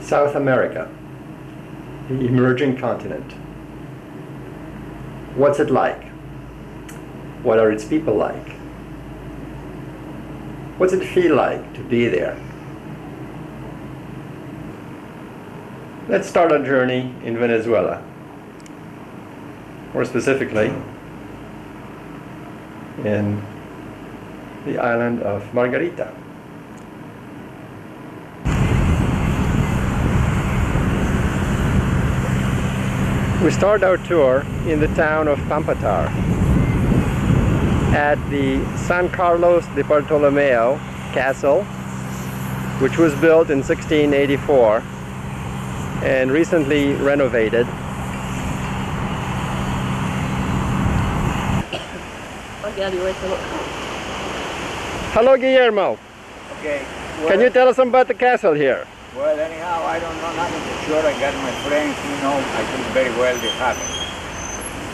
South America, the emerging continent. What's it like? What are its people like? What's it feel like to be there? Let's start our journey in Venezuela, more specifically in the island of Margarita. We start our tour in the town of Pampatar at the San Carlos de Bartolomeo Castle, which was built in 1684 and recently renovated. Hello, Guillermo. Okay. Well, can you tell us about the castle here? Well, anyhow, I don't know nothing for sure. I got my friends who know I think very well they have it.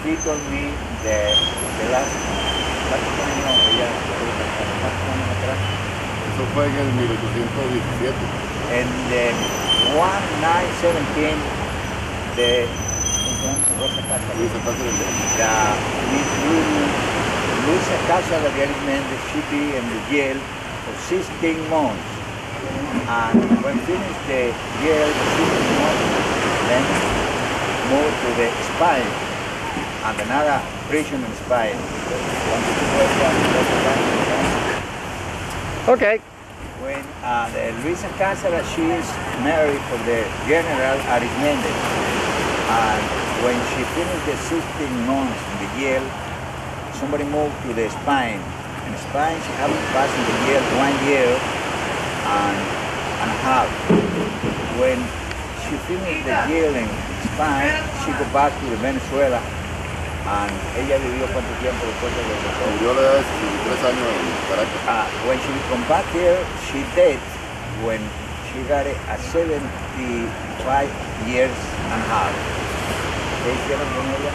He told me the last año ella eso fue en el 1817. En 1917 the Luisa Casa de the city and the jail for 16 months. And when finished the jail, then moved to the Spain and another prison in Spain. Okay. When the Luisa Cáceres, she is married for the General Arizmendi, and when she finished the 16 months in the jail, somebody moved to the Spain. In Spain, she happened to pass in the jail 1 year and a half. When she finished the jail in Spain, she go back to Venezuela, and ella vivió cuánto tiempo después de Venezuela. Vivió 3 años en Caracas. When she come back here, she died when she got a 75 years and a half. ¿Qué hicieron con ella?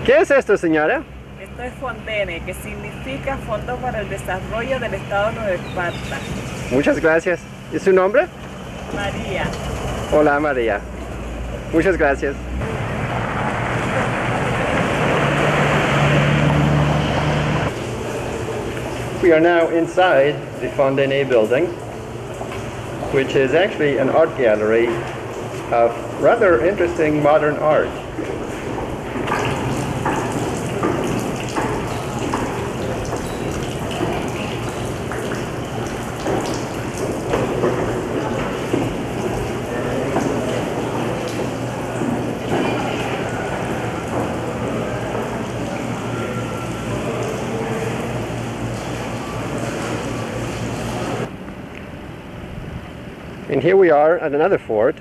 ¿Qué es esto, señora? Esto es Fondene, que significa Fondo para el Desarrollo del Estado Nueva Esparta. Muchas gracias. ¿Y su nombre? María. Hola, María. Muchas gracias. We are now inside the Fondene building, which is actually an art gallery of rather interesting modern art. And here we are at another fort.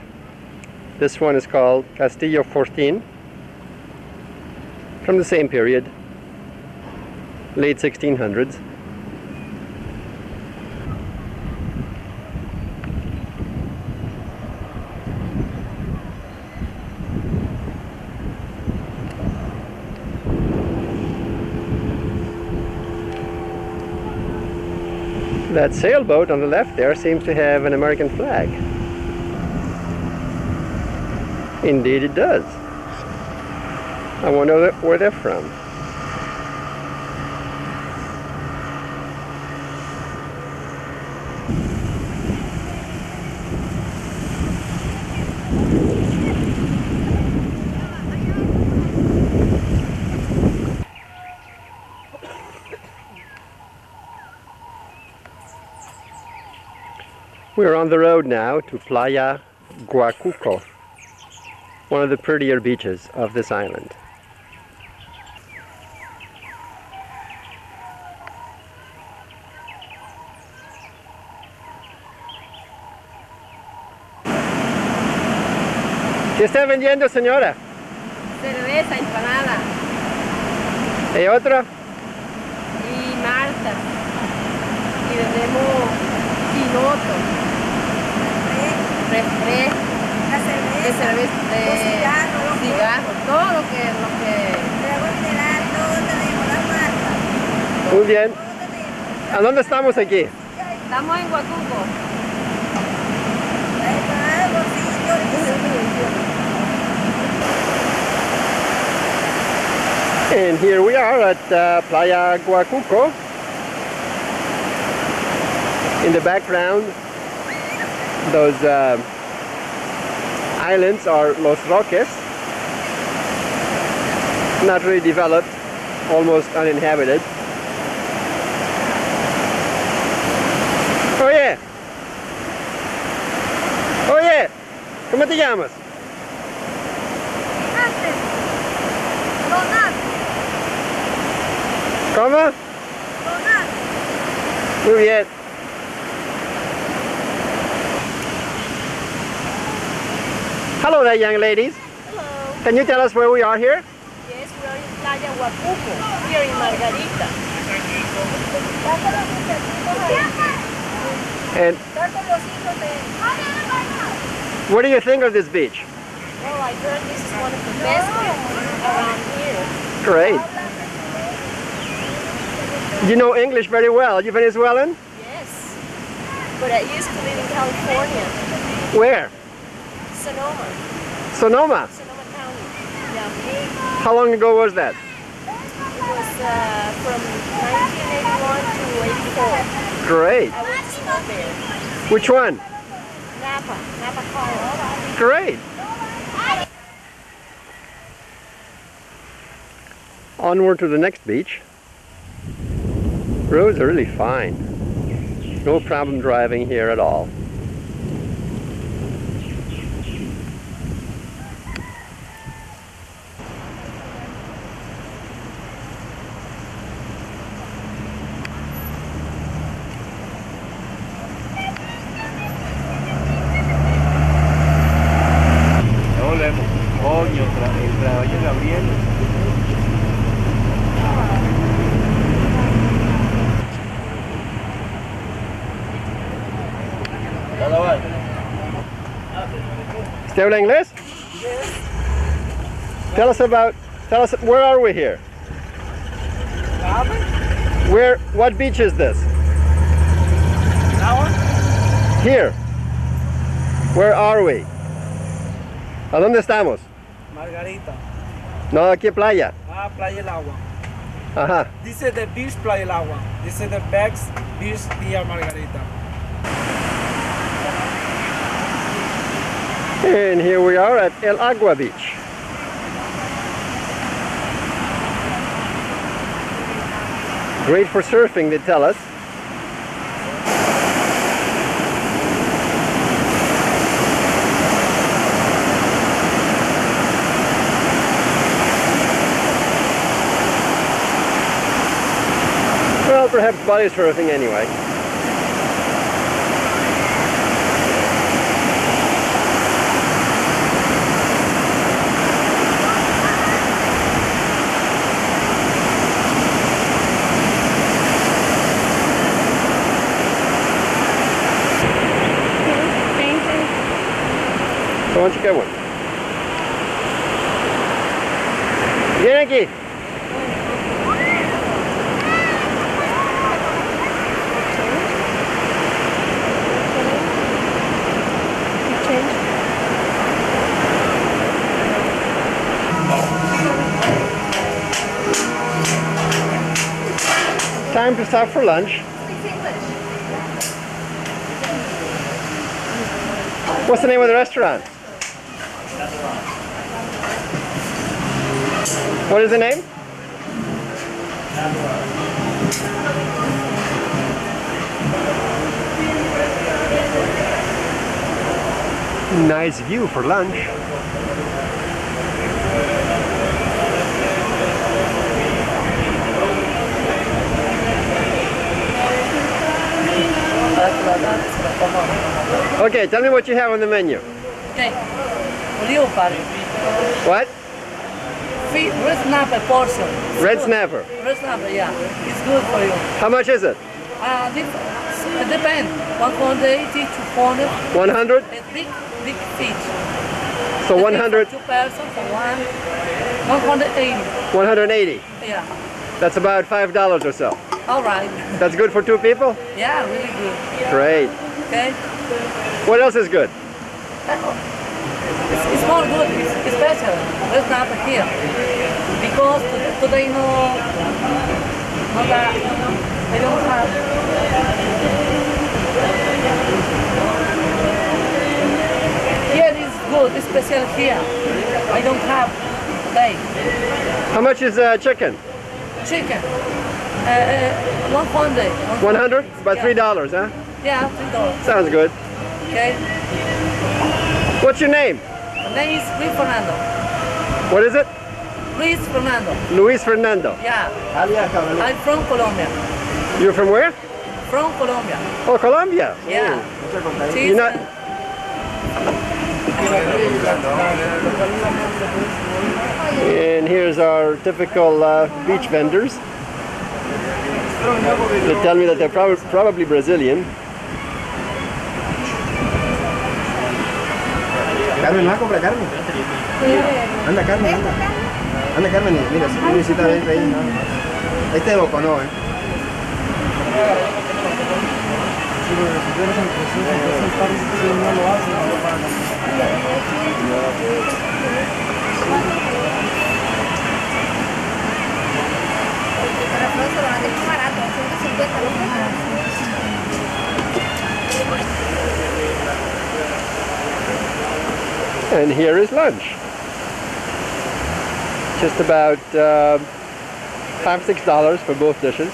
This one is called Castillo Fortín, from the same period, late 1600s. That sailboat on the left there seems to have an American flag. Indeed it does. I wonder where they're from. We're on the road now to Playa Guacuco, one of the prettier beaches of this island. ¿Qué está vendiendo, señora? Cerveza, empanada. ¿Y otro? Y malta. Y vendemos quinoto. Refresco. La cerveza. de cerveza, de cigarros, todo lo que Muy bien. ¿A dónde estamos aquí? estamos en Huacuco. And here we are at Playa Guacuco. In the background, those islands are Los Roques. Not really developed, almost uninhabited. Oye, oye, ¿cómo te llamas? ¿Cómo? Muy bien. Hello there, young ladies. Hello. Can you tell us where we are here? Yes, we are in Playa Huacuco, here in Margarita. And what do you think of this beach? Well, I heard this is one of the best beaches around here. Great. You know English very well. You Venezuelan? Yes. But I used to live in California, Where? Sonoma, Sonoma. Sonoma County. Yeah. How long ago was that? It was from 1981 to 84. Great. I went to school there. Which one? Napa College. Great. Onward to the next beach. Roads are really fine. No problem driving here at all. Coño, el trabajo Gabriel. ¿Usted habla inglés? Tell us, where are we here? What beach is this? Here. Where are we? ¿A dónde estamos? Margarita. No, aquí playa. Ah, Playa El Agua. Ajá. This is the beach Playa El Agua. This is the best beach near Margarita. And here we are at El Agua Beach. Great for surfing, they tell us. Well, perhaps body surfing anyway. So why don't you get one? Viene aquí. Time to stop for lunch. What's the name of the restaurant? What is the name? Nice view for lunch. Okay, tell me what you have on the menu. Okay. Olive party. What? Fish, red snapper portion. Red snapper. Red snapper, yeah. It's good for you. How much is it? It depends. 180 to 400. 100? A big fish. So 100, 2 persons for one. 180. 180. Yeah. That's about $5 or so. All right. That's good for 2 people? Yeah, really good. Great. Okay. What else is good? It's more good. It's better. Let's not here because today no that I don't have. Here is good. It's special here. I don't have today. How much is chicken? Chicken. 100. 100? About $3, huh? Yeah, $3. Sounds good. Okay. What's your name? My name is Luis Fernando. What is it? Luis Fernando. Luis Fernando. Yeah. I'm from Colombia. You're from where? From Colombia. Oh, Colombia. Yeah. You're not... And here's our typical beach vendors. They tell me that they're probably Brazilian. Carmen, ¿vas a comprar Carmen? Anda Carmen, anda. Anda Carmen, mira, si necesitas ver ahí, ¿no? Ahí te boconó, And here is lunch. Just about $5–6 for both dishes.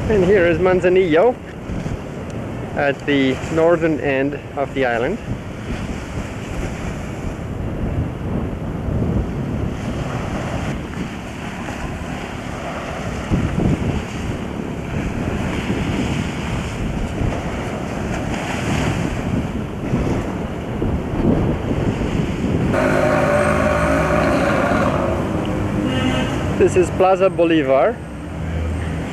And here is Manzanillo at the northern end of the island. This is Plaza Bolivar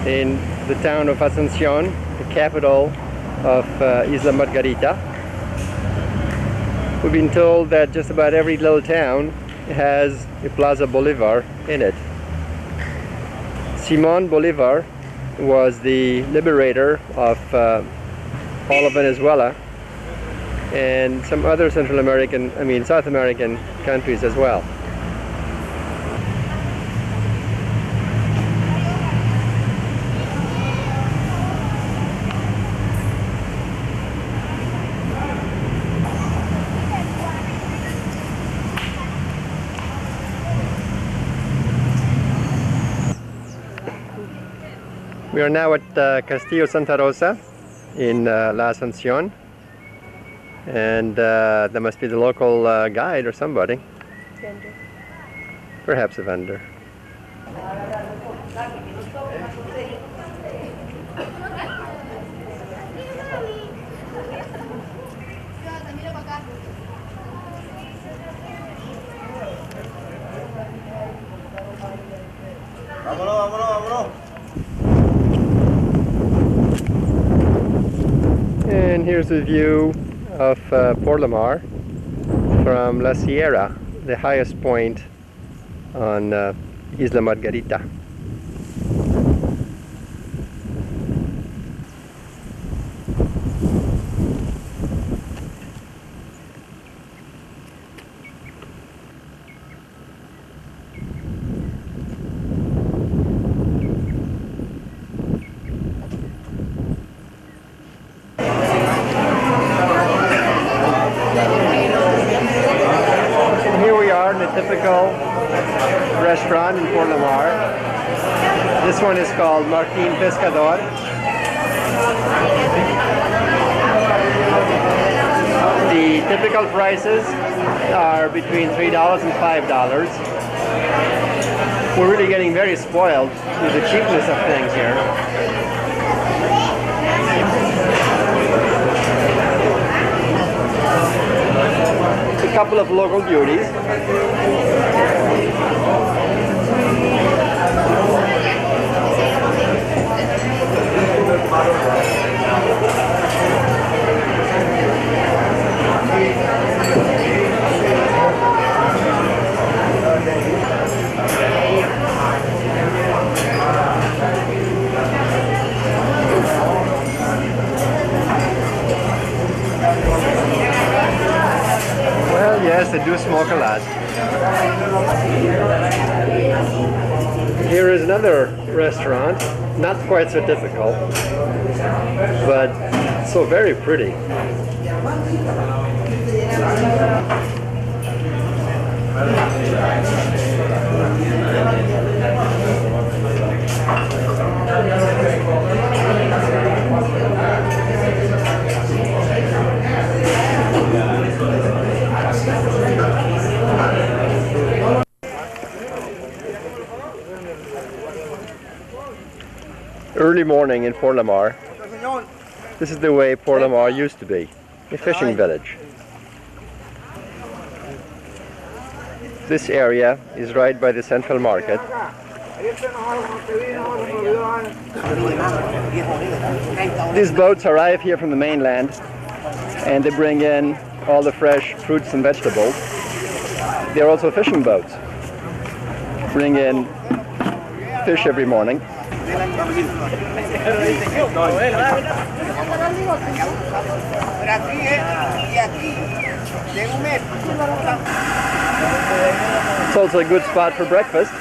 in the town of Asuncion, the capital of Isla Margarita. We've been told that just about every little town has a Plaza Bolivar in it. Simon Bolivar was the liberator of all of Venezuela and some other South American countries as well. We are now at Castillo Santa Rosa in La Asuncion, and there must be the local guide or somebody. Vendor. Perhaps a vendor. Vámonos, vámonos, vámonos. And here's a view of Porlamar from La Sierra, the highest point on Isla Margarita. typical restaurant in Port Lamar. This one is called Martin Pescador. The typical prices are between $3 and $5. We're really getting very spoiled with the cheapness of things here. A couple of local beauties. Well, yes, they do smoke a lot. Here is another restaurant, not quite so typical, but so very pretty. Early morning in Port Lamar. This is the way Port Lamar used to be, a fishing village. This area is right by the central market. These boats arrive here from the mainland and they bring in all the fresh fruits and vegetables. They're also fishing boats. Bring in fish every morning. It's also a good spot for breakfast.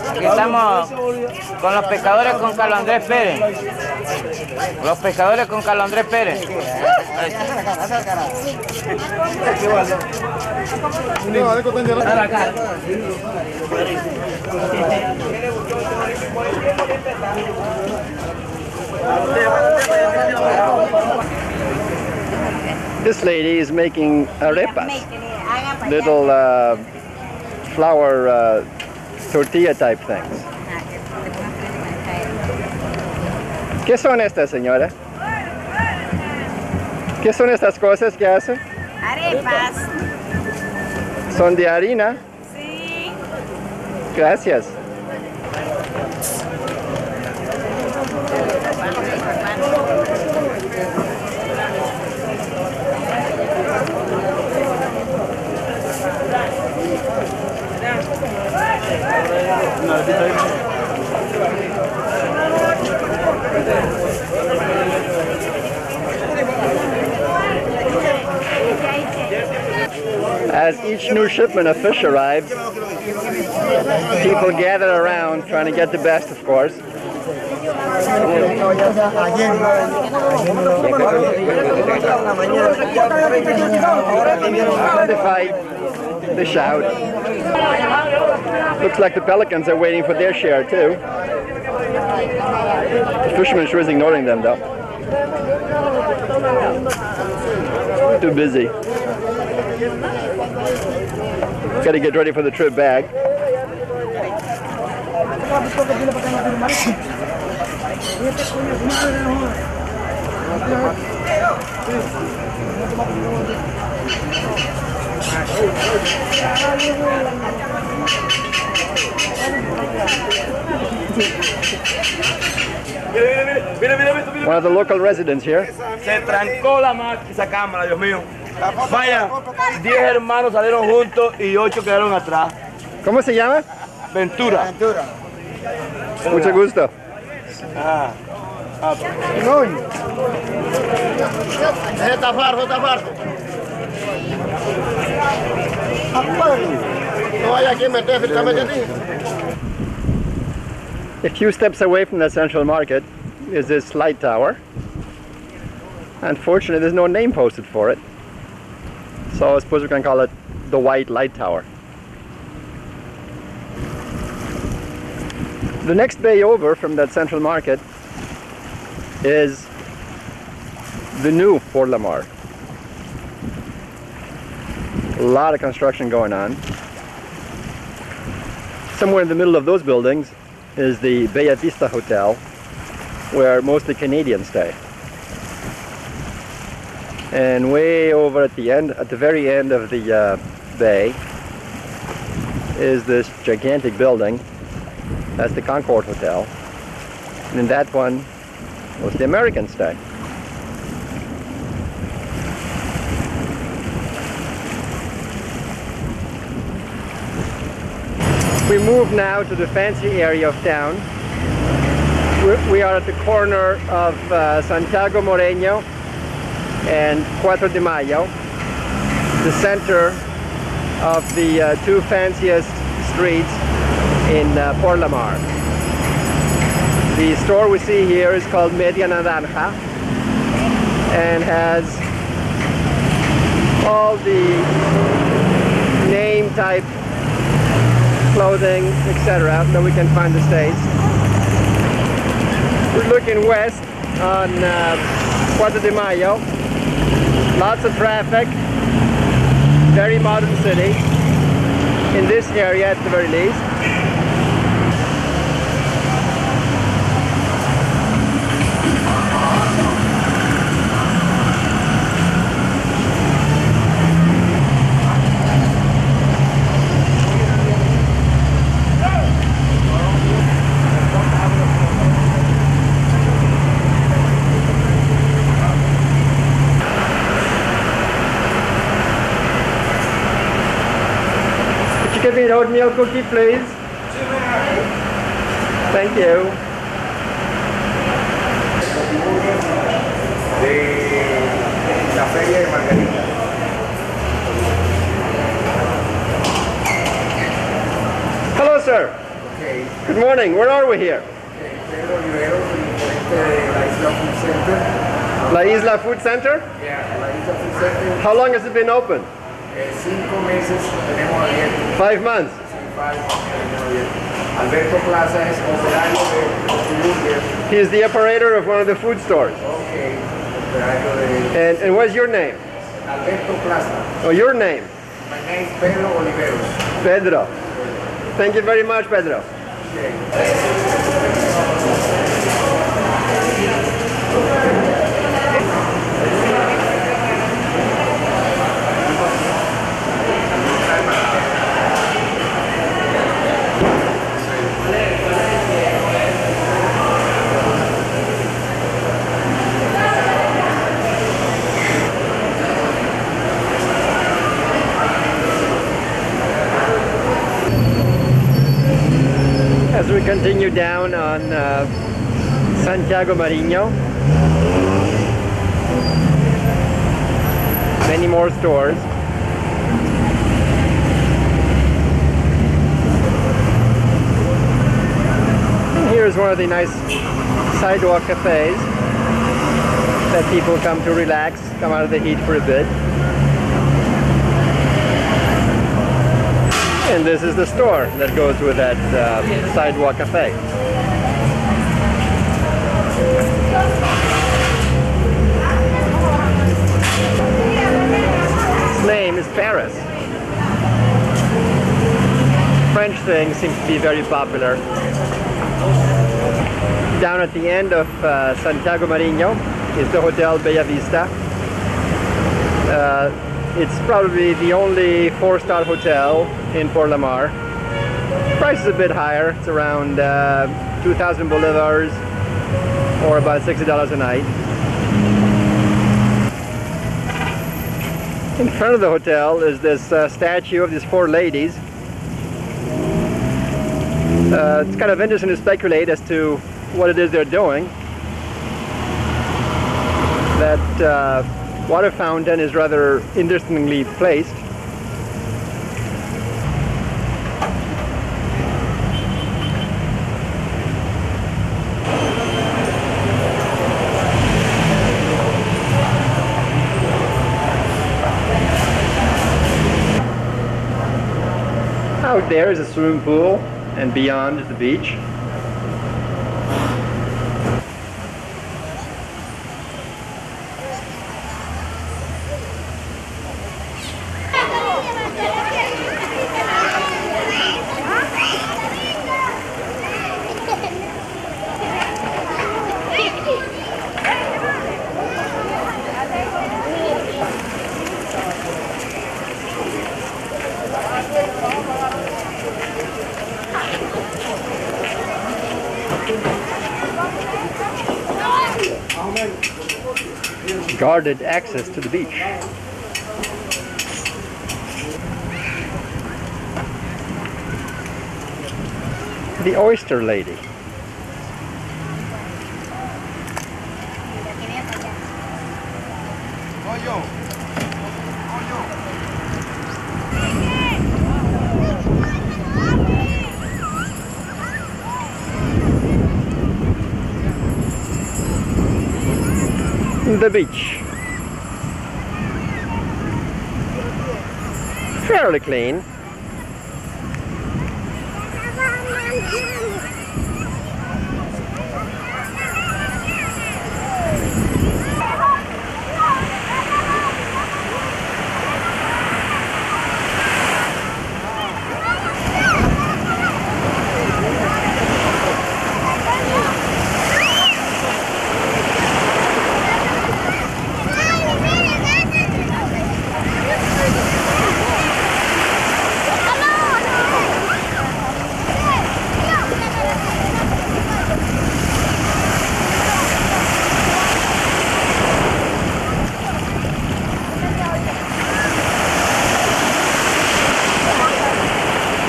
Aquí estamos con los pescadores con Carlos Andrés Pérez. Los pescadores con Carlos Andrés Pérez. This lady is making arepas, little flour tortilla type things. ¿Qué son estas, señora? ¿Qué son estas cosas que hace? Arepas. ¿Son de harina? Sí. Gracias. As each new shipment of fish arrives, people gather around trying to get the best, of course. They fight, they shout. Looks like the pelicans are waiting for their share too. The fisherman sure is ignoring them though. Too busy. Got to get ready for the trip back. One of the local residents here. Se trancó esa cámara, Dios mío. Vaya, 10 hermanos salieron juntos y 8 quedaron atrás. ¿Cómo se llama? Ventura. Mucho gusto. A few steps away from the central market is this light tower. Unfortunately, there's no name posted for it. So I suppose we can call it the White Light Tower. The next bay over from that central market is the new Port Lamar. A lot of construction going on. Somewhere in the middle of those buildings is the Bella Vista Hotel, where mostly Canadians stay. And way over at the very end of the bay, is this gigantic building. That's the Concord Hotel. And in that one was the American stay. We move now to the fancy area of town. We are at the corner of Santiago Moreno and 4 de Mayo, the center of the two fanciest streets in Port Lamar. The store we see here is called Media Naranja and has all the name type clothing, etc. that we can find the States. We're looking west on 4 de Mayo. Lots of traffic, very modern city, in this area at the very least. Give me an oatmeal cookie, please. Thank you. La feria de Margarita. Hello, sir. Okay. Good morning. Where are we here? La Isla Food Center? Yeah, La Isla Food Center. How long has it been open? 5 meses tenemos abierto. 5 months. Sí, 5 tenemos abierto. Alberto Plaza es operario de burger. He is the operator of one of the food stores. Okay. Operario de... And what's your name? Alberto Plaza. Oh, your name? My name is Pedro Oliveros. Pedro. Thank you very much, Pedro. As we continue down on Santiago Marino, many more stores. And here's one of the nice sidewalk cafes that people come to relax, come out of the heat for a bit. And this is the store that goes with that sidewalk cafe. Its name is Paris. French thing seems to be very popular. Down at the end of Santiago Marino is the Hotel Bella Vista. It's probably the only 4-star hotel in Port Lamar. price is a bit higher. It's around 2,000 bolivars, or about $60 a night. In front of the hotel is this statue of these four ladies. It's kind of interesting to speculate as to what it is they're doing. That water fountain is rather interestingly placed. Out there is a swimming pool, and beyond is the beach. Guarded access to the beach. The Oyster Lady. The beach. Fairly clean.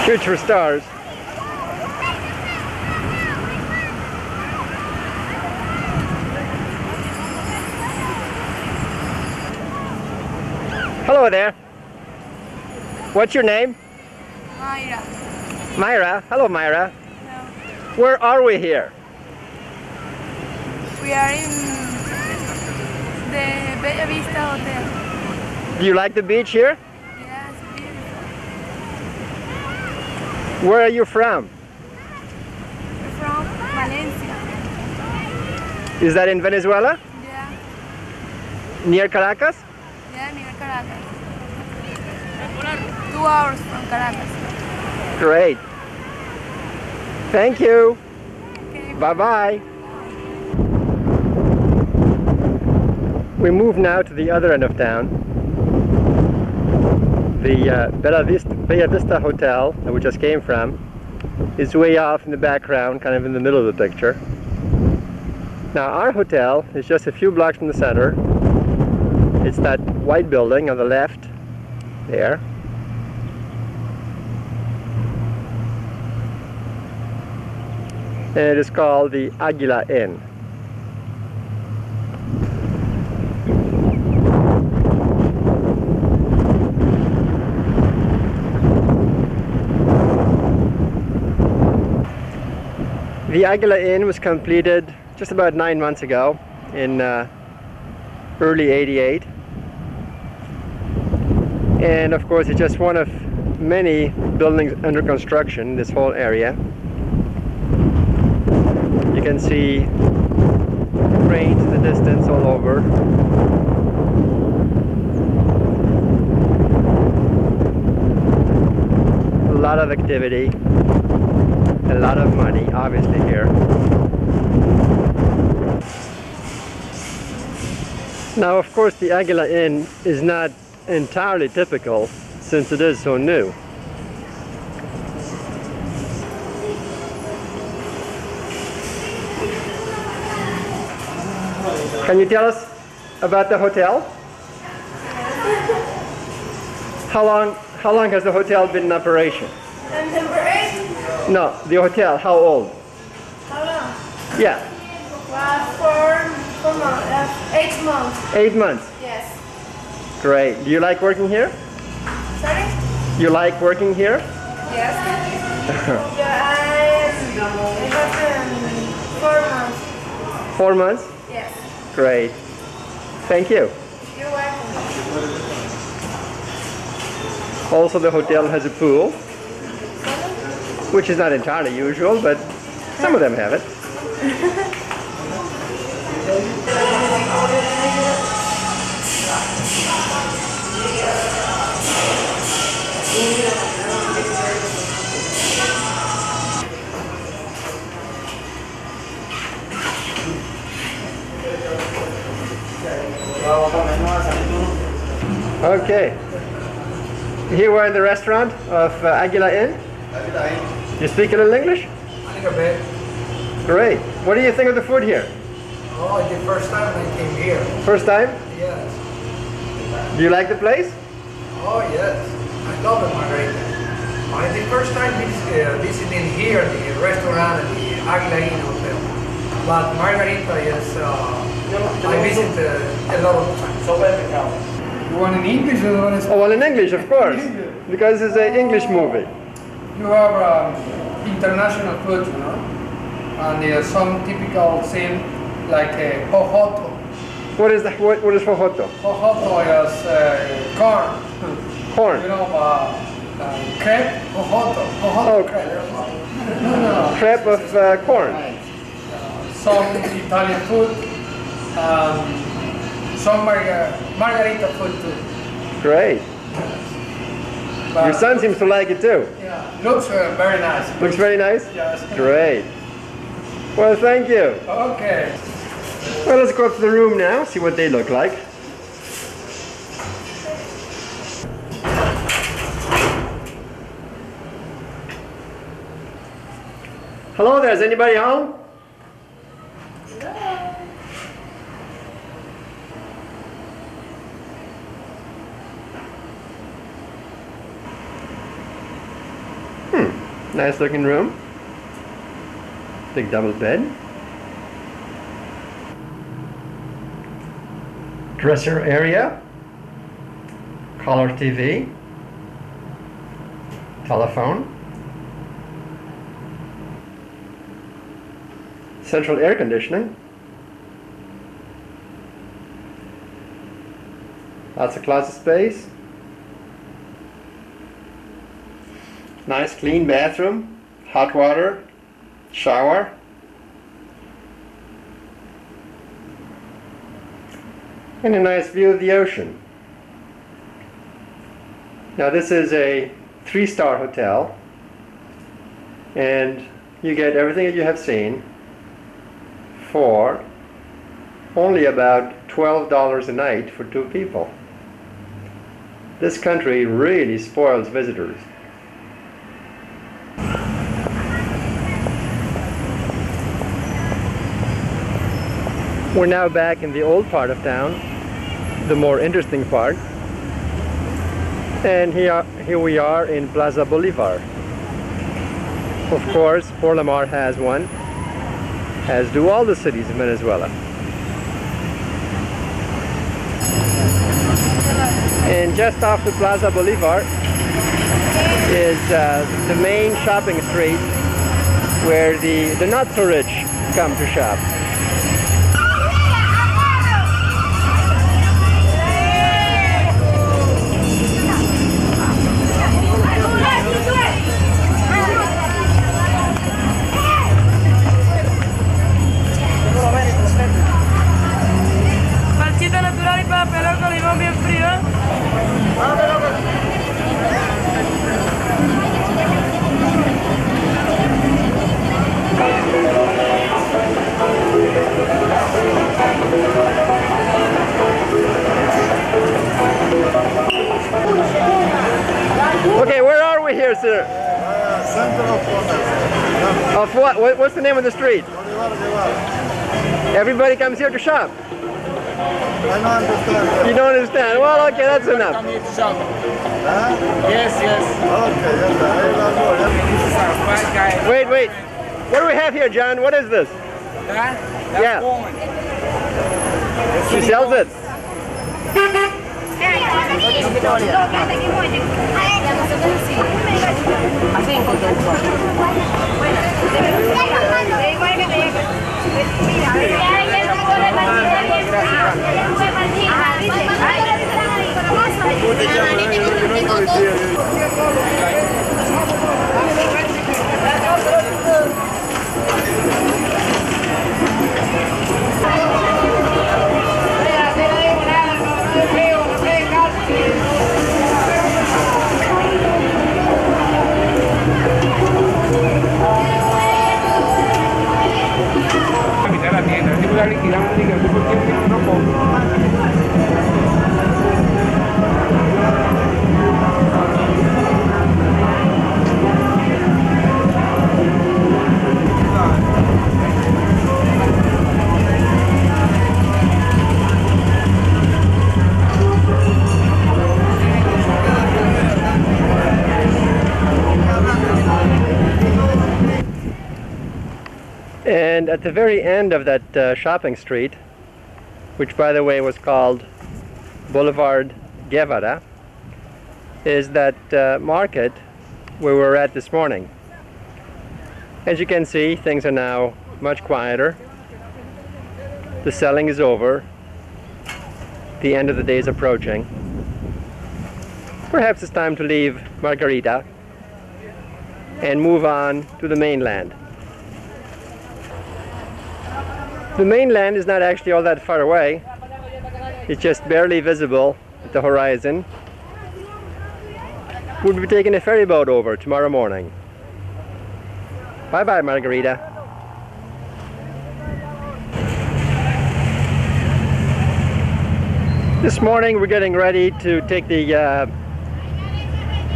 Future stars. Hello there. What's your name? Myra. Myra. Hello, Myra. Hello. Where are we here? We are in the Bella Vista Hotel. Do you like the beach here? Yes, beautiful. Where are you from? We're from Valencia. Is that in Venezuela? Yeah. Near Caracas? Yeah, near Caracas. 2 hours from Caracas. Great. Thank you. Okay. Bye-bye. We move now to the other end of town. The Bella Vista Hotel that we just came from is way off in the background, kind of in the middle of the picture. Now our hotel is just a few blocks from the center. It's that white building on the left there. And it is called the Águila Inn. The Águila Inn was completed just about 9 months ago in early '88. And of course it's just one of many buildings under construction in this whole area. You can see cranes in the distance all over. A lot of activity, a lot of money obviously here. Now of course the Águila Inn is not entirely typical since it is so new. Can you tell us about the hotel? How long has the hotel been in operation? Number 8? No, the hotel, how old? How long? Yeah. 4 months. 8 months. 8 months. Yes. Great. Do you like working here? Sorry? You like working here? Yes. Yeah, I have 4 months. 4 months? Yes. Great. Thank you. You're welcome. Also, the hotel has a pool, which is not entirely usual, but some of them have it. Okay. Here we're in the restaurant of Aguila Inn. You speak a little English? I think a bit. Great. What do you think of the food here? Oh, it's the first time I came here. First time? Yes. Do you like the place? Oh, yes. I love the Margarita. It's the first time visiting here, the restaurant and the Aguila Inn Hotel. But Margarita is, I visit a lot of times. You want in English or you want in Spanish? Oh, well, in English, of course, because it's an English movie. You have international food, you know, and there's some typical thing like jojoto. What is that? What is jojoto? Jojoto is corn. Corn. You know, crepe, jojoto. Oh, Crepe. crepe of corn. Some Italian food. Some margarita food too. Great. Your son seems to like it too. Yeah, looks very nice. Looks very nice? Yes. Great. Well, thank you. Okay. Well, let's go up to the room now, see what they look like. Hello there, is anybody home? Nice looking room. Big double bed. Dresser area. Color TV. Telephone. Central air conditioning. Lots of closet space. Nice clean bathroom, hot water, shower. And a nice view of the ocean. Now this is a 3-star hotel, and you get everything that you have seen for only about $12 a night for 2 people. This country really spoils visitors. We're now back in the old part of town, the more interesting part. And here we are in Plaza Bolivar. Of course, Por La Mar has one, as do all the cities in Venezuela. And just off the Plaza Bolivar is the main shopping street where the not-so-rich come to shop. Natural y papelón con limón bien frío. Okay, where are we here, sir? Center of Commerce. Of what? What's the name of the street? Everybody comes here to shop. I don't understand. You don't understand? Well, okay, that's enough. Huh? Yes, yes. Okay, yes, I don't know. This is our fat guy. Wait, wait. What do we have here, John? What is this? That's Yeah. corn. She sells it. And at the very end of that shopping street, which by the way was called Boulevard Guevara, is that market where we were at this morning. As you can see, things are now much quieter. The selling is over. The end of the day is approaching. Perhaps it's time to leave Margarita and move on to the mainland. The mainland is not actually all that far away. It's just barely visible at the horizon. We'll be taking a ferry boat over tomorrow morning. Bye-bye, Margarita. This morning we're getting ready to take the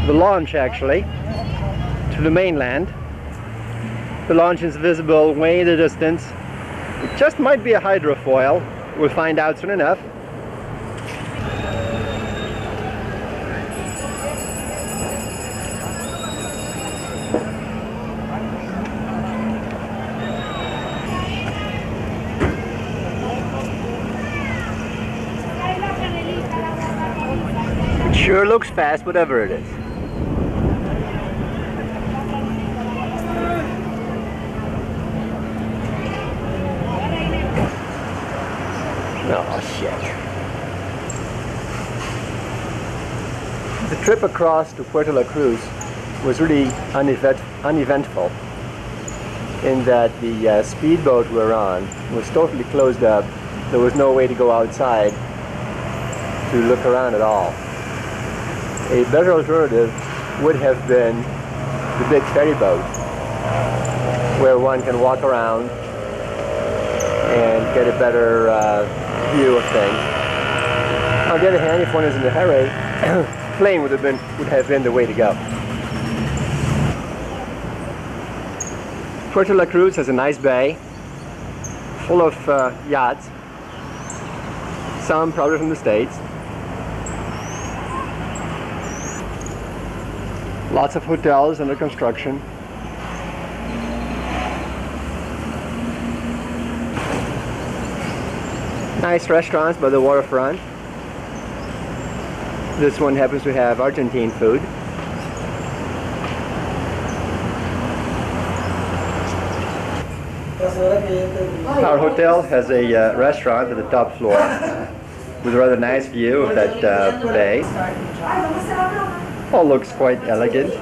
launch, actually, to the mainland. The launch is visible way in the distance. It just might be a hydrofoil. We'll find out soon enough. It sure looks fast, whatever it is. Oh, shit. The trip across to Puerto La Cruz was really uneventful in that the speedboat we were on was totally closed up. There was no way to go outside to look around at all. A better alternative would have been the big ferry boat, where one can walk around and get a better view of things. On the other hand, if one is in a hurry, plane would have been the way to go. Puerto La Cruz has a nice bay, full of yachts, some probably from the States. Lots of hotels under construction. Nice restaurants by the waterfront. This one happens to have Argentine food. Our hotel has a restaurant at the top floor with a rather nice view of that bay. All looks quite elegant,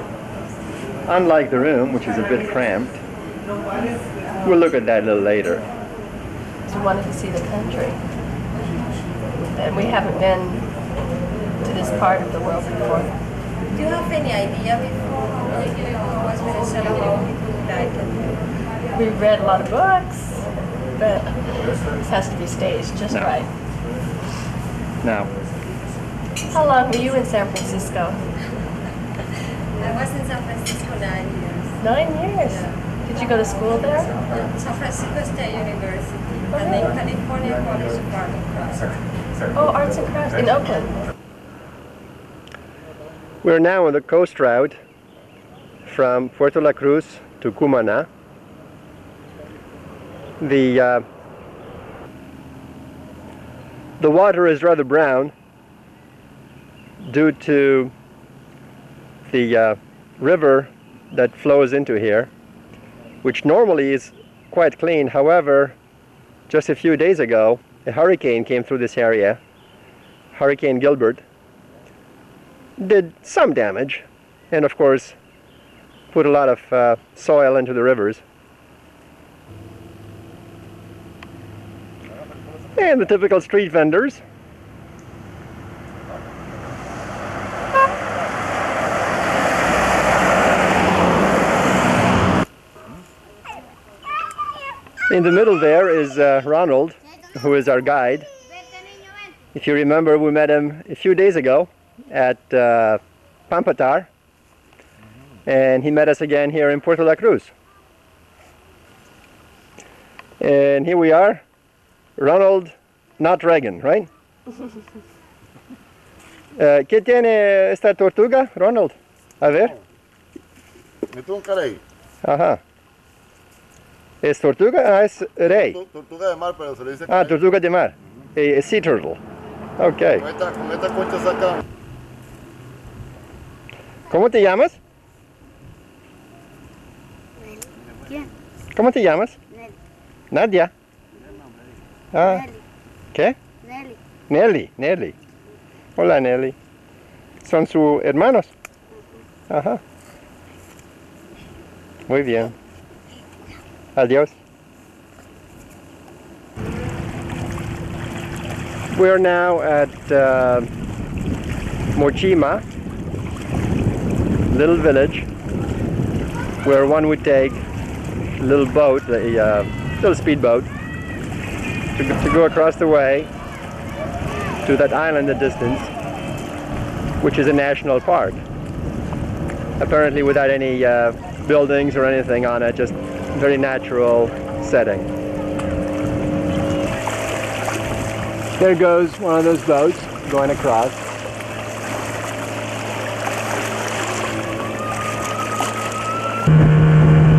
unlike the room, which is a bit cramped. We'll look at that a little later. We wanted to see the country, and we haven't been to this part of the world before. Do you have any idea before was Venezuela what people would like it? We read a lot of books, but this has to be staged just right. Now, how long were you in San Francisco? I was in San Francisco 9 years. 9 years? Yeah. Did you go to school there? San Francisco State University. And in California, what is Arts and Crafts? Oh, Arts and Crafts in Oakland. We're now on the coast route from Puerto La Cruz to Cumaná. The water is rather brown due to the river that flows into here, which normally is quite clean. However, just a few days ago, a hurricane came through this area, Hurricane Gilbert, did some damage, and of course put a lot of soil into the rivers. And the typical street vendors. In the middle there is Ronald, who is our guide. If you remember, we met him a few days ago at Pampatar, and he met us again here in Puerto La Cruz. And here we are, Ronald, not Reagan, right? ¿Qué tiene esta tortuga, Ronald? A ver. ¿Meto un carey? Ajá. ¿Es tortuga? Ah, es rey. Tortuga de mar, pero se le dice Ah, tortuga de mar. A sea turtle. Okay. Con esta concha saca. ¿Cómo te llamas? ¿Quién? ¿Cómo te llamas? Nelly. Nadia. Ah. Nelly. ¿Qué? Nelly. Nelly, Nelly. Hola, Nelly. ¿Son sus hermanos? Ajá. Muy bien. Adiós. We are now at Mochima, little village, where one would take a little boat, a little speedboat, to go across the way to that island in the distance, which is a national park. Apparently without any buildings or anything on it, just very natural setting. There goes one of those boats going across.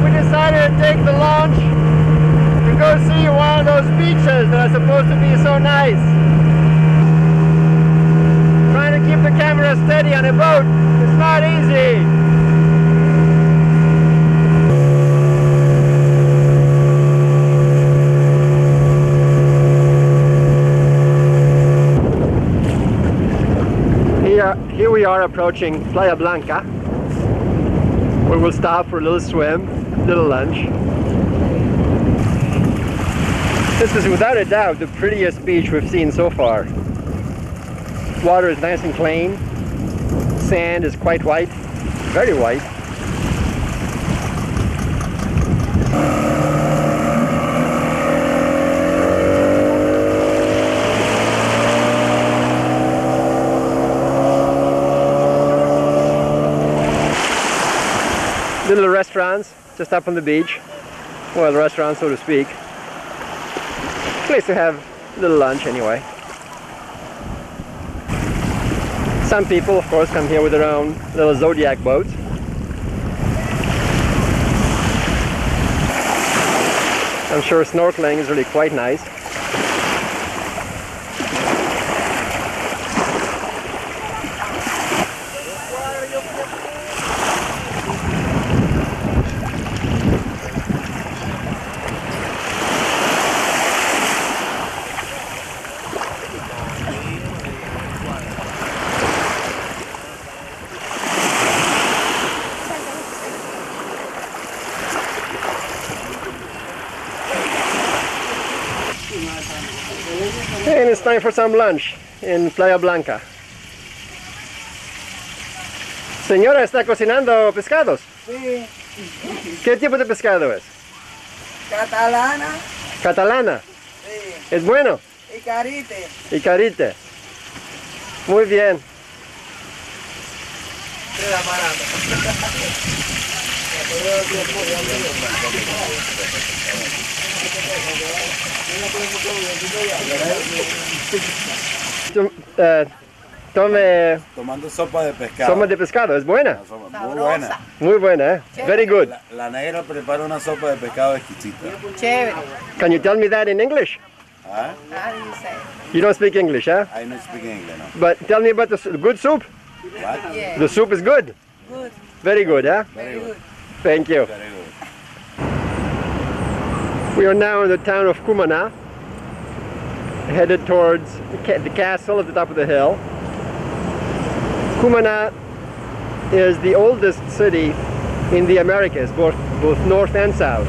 We decided to take the launch to go see one of those beaches that are supposed to be so nice. Trying to keep the camera steady on a boat, it's not easy. Here we are approaching Playa Blanca, where we'll stop for a little swim, little lunch. This is without a doubt the prettiest beach we've seen so far. Water is nice and clean, sand is quite white, very white. Little restaurants just up on the beach. Well, restaurants, so to speak. Place to have a little lunch anyway. Some people, of course, come here with their own little Zodiac boats. I'm sure snorkeling is really quite nice. And it's time for some lunch in Playa Blanca. Señora, ¿está cocinando pescados? Sí. ¿Qué tipo de pescado es? Catalana. ¿Catalana? Sí. ¿Es bueno? Y carite. Y carite. Muy bien. Queda barato. Tomando sopa de pescado. Sopa de pescado, ¿es buena? Muy buena. Muy buena, ¿eh? Very good. La negra prepara una sopa de pescado exquisita. Chévere. Can you tell me that in English? ¿Ah? How do you say? You don't speak English, huh? I don't speak English, no. But tell me about the good soup. What? Yeah. The soup is good. Good. Very good, huh? Very good. Thank you. Very good. We are now in the town of Cumana, headed towards the castle at the top of the hill. Cumana is the oldest city in the Americas, both north and south.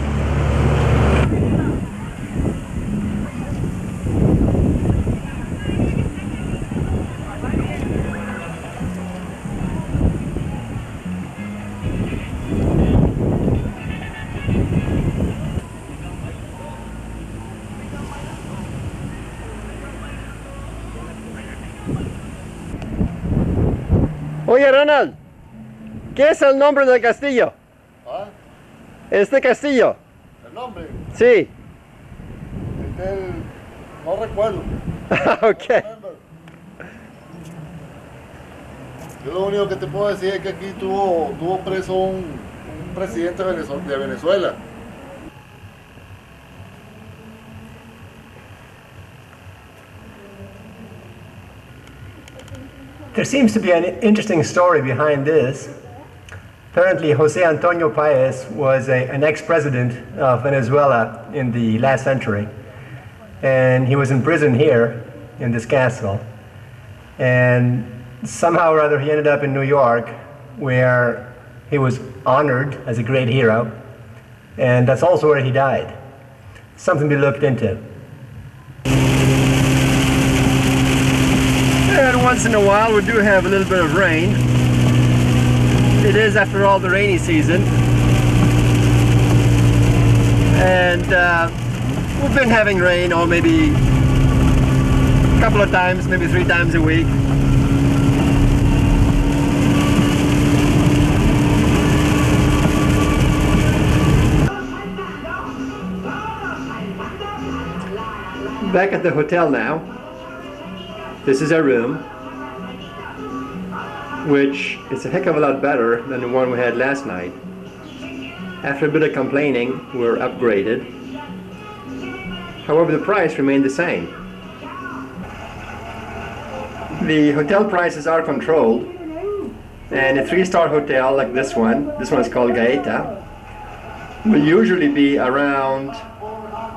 Oye, Ronald, ¿qué es el nombre del castillo? ¿Ah? Este castillo. ¿El nombre? Sí. No recuerdo. Ok. Yo lo único que te puedo decir es que aquí tuvo preso un presidente de Venezuela. There seems to be an interesting story behind this. Apparently, Jose Antonio Paez was an ex-president of Venezuela in the last century. And he was in prison here in this castle. And somehow or other he ended up in New York, where he was honored as a great hero. And that's also where he died. Something to be looked into. And once in a while we do have a little bit of rain. It is, after all, the rainy season. And we've been having rain, maybe a couple of times, maybe 3 times a week. Back at the hotel now. This is our room, which is a heck of a lot better than the one we had last night. After a bit of complaining, we were upgraded. However, the price remained the same. The hotel prices are controlled, and a 3-star hotel like this one is called Gaeta, will usually be around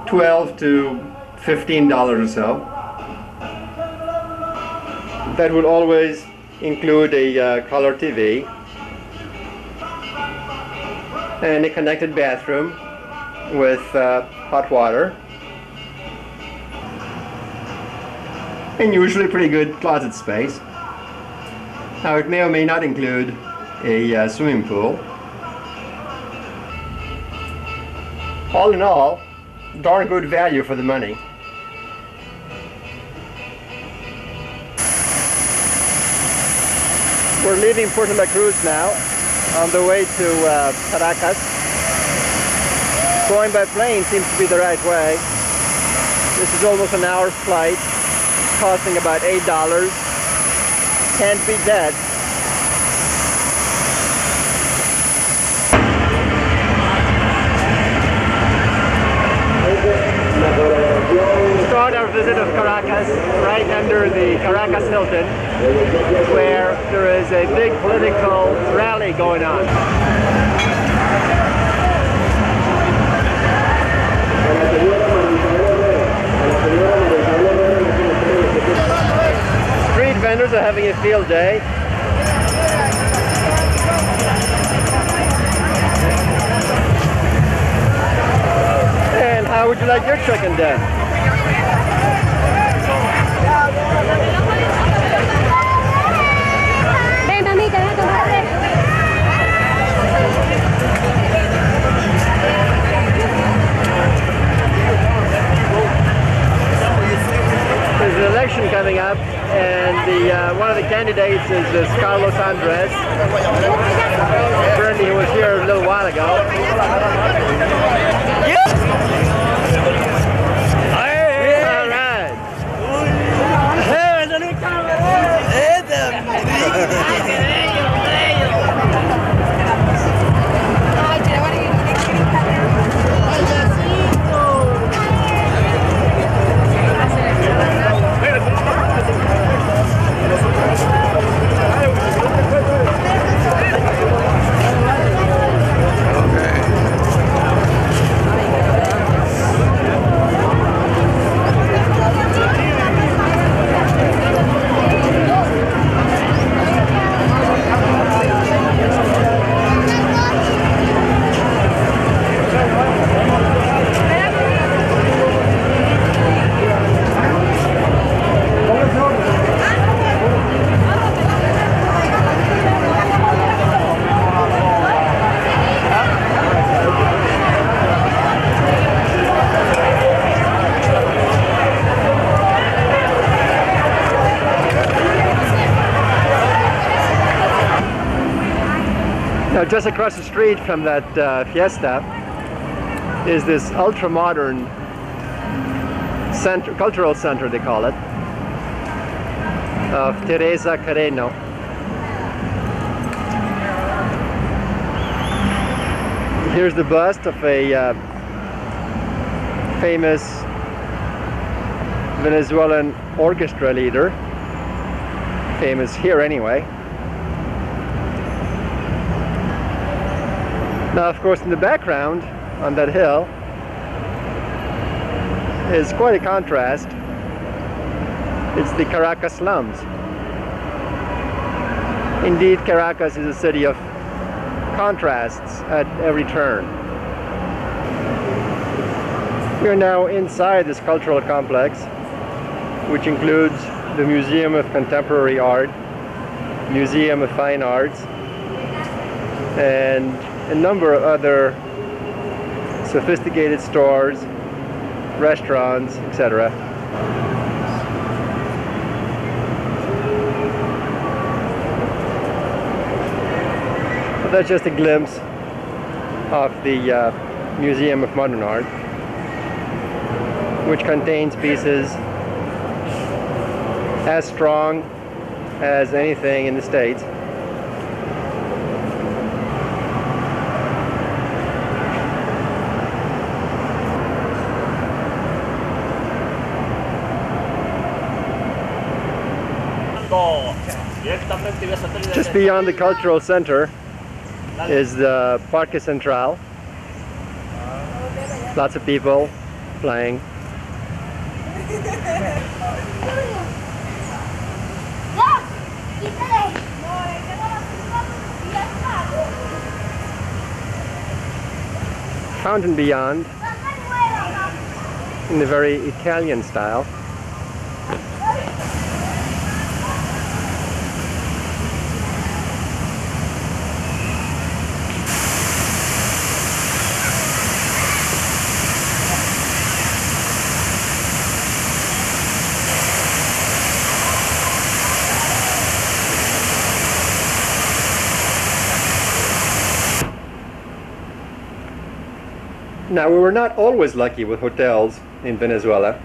$12 to $15 or so. That will always include a color TV and a connected bathroom with hot water, and usually pretty good closet space. Now, it may or may not include a swimming pool. All in all, darn good value for the money. We're leaving Puerto La Cruz now, on the way to Caracas. Going by plane seems to be the right way. This is almost an hour's flight, costing about $8. Can't beat that. We start our visit of Caracas right under the Caracas Hilton, where there is a big political rally going on. Street vendors are having a field day. And how would you like your chicken done? Ven, mamita, ven a tomar. There's an election coming up, and one of the candidates is Carlos Andres. Apparently he was here a little while ago. Now, just across the street from that fiesta is this ultra-modern center, cultural center, they call it, of Teresa Carreño. Here's the bust of a famous Venezuelan orchestra leader, famous here anyway. Now, of course, in the background on that hill is quite a contrast. It's the Caracas slums. Indeed, Caracas is a city of contrasts at every turn. We are now inside this cultural complex, which includes the Museum of Contemporary Art, Museum of Fine Arts, and a number of other sophisticated stores, restaurants, etc. But that's just a glimpse of the Museum of Modern Art, which contains pieces as strong as anything in the States. Just beyond the cultural center is the Parque Central. Lots of people playing. Fountain beyond, in the very Italian style. Now, we were not always lucky with hotels in Venezuela.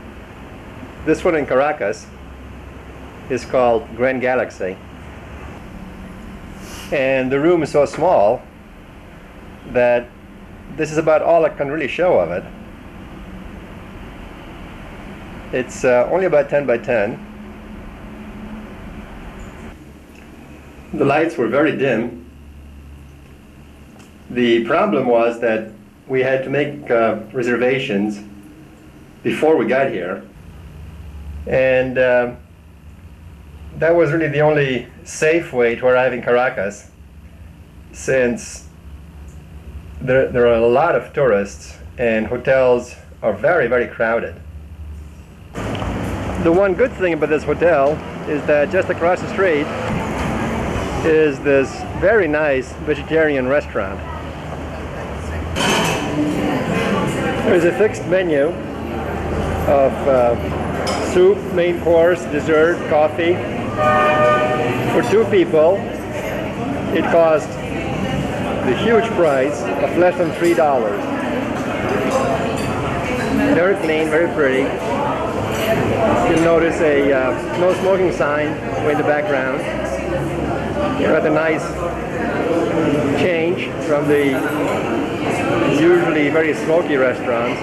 This one in Caracas is called Grand Galaxy. And the room is so small that this is about all I can really show of it. It's only about 10 by 10. The lights were very dim. The problem was that we had to make reservations before we got here, and that was really the only safe way to arrive in Caracas, since there are a lot of tourists and hotels are very, very crowded. The one good thing about this hotel is that just across the street is this very nice vegetarian restaurant. There's a fixed menu of soup, main course, dessert, coffee. For 2 people, it cost the huge price of less than $3. Very clean, very pretty. You'll notice a no smoking sign way in the background. Rather nice change from the usually very smoky restaurants.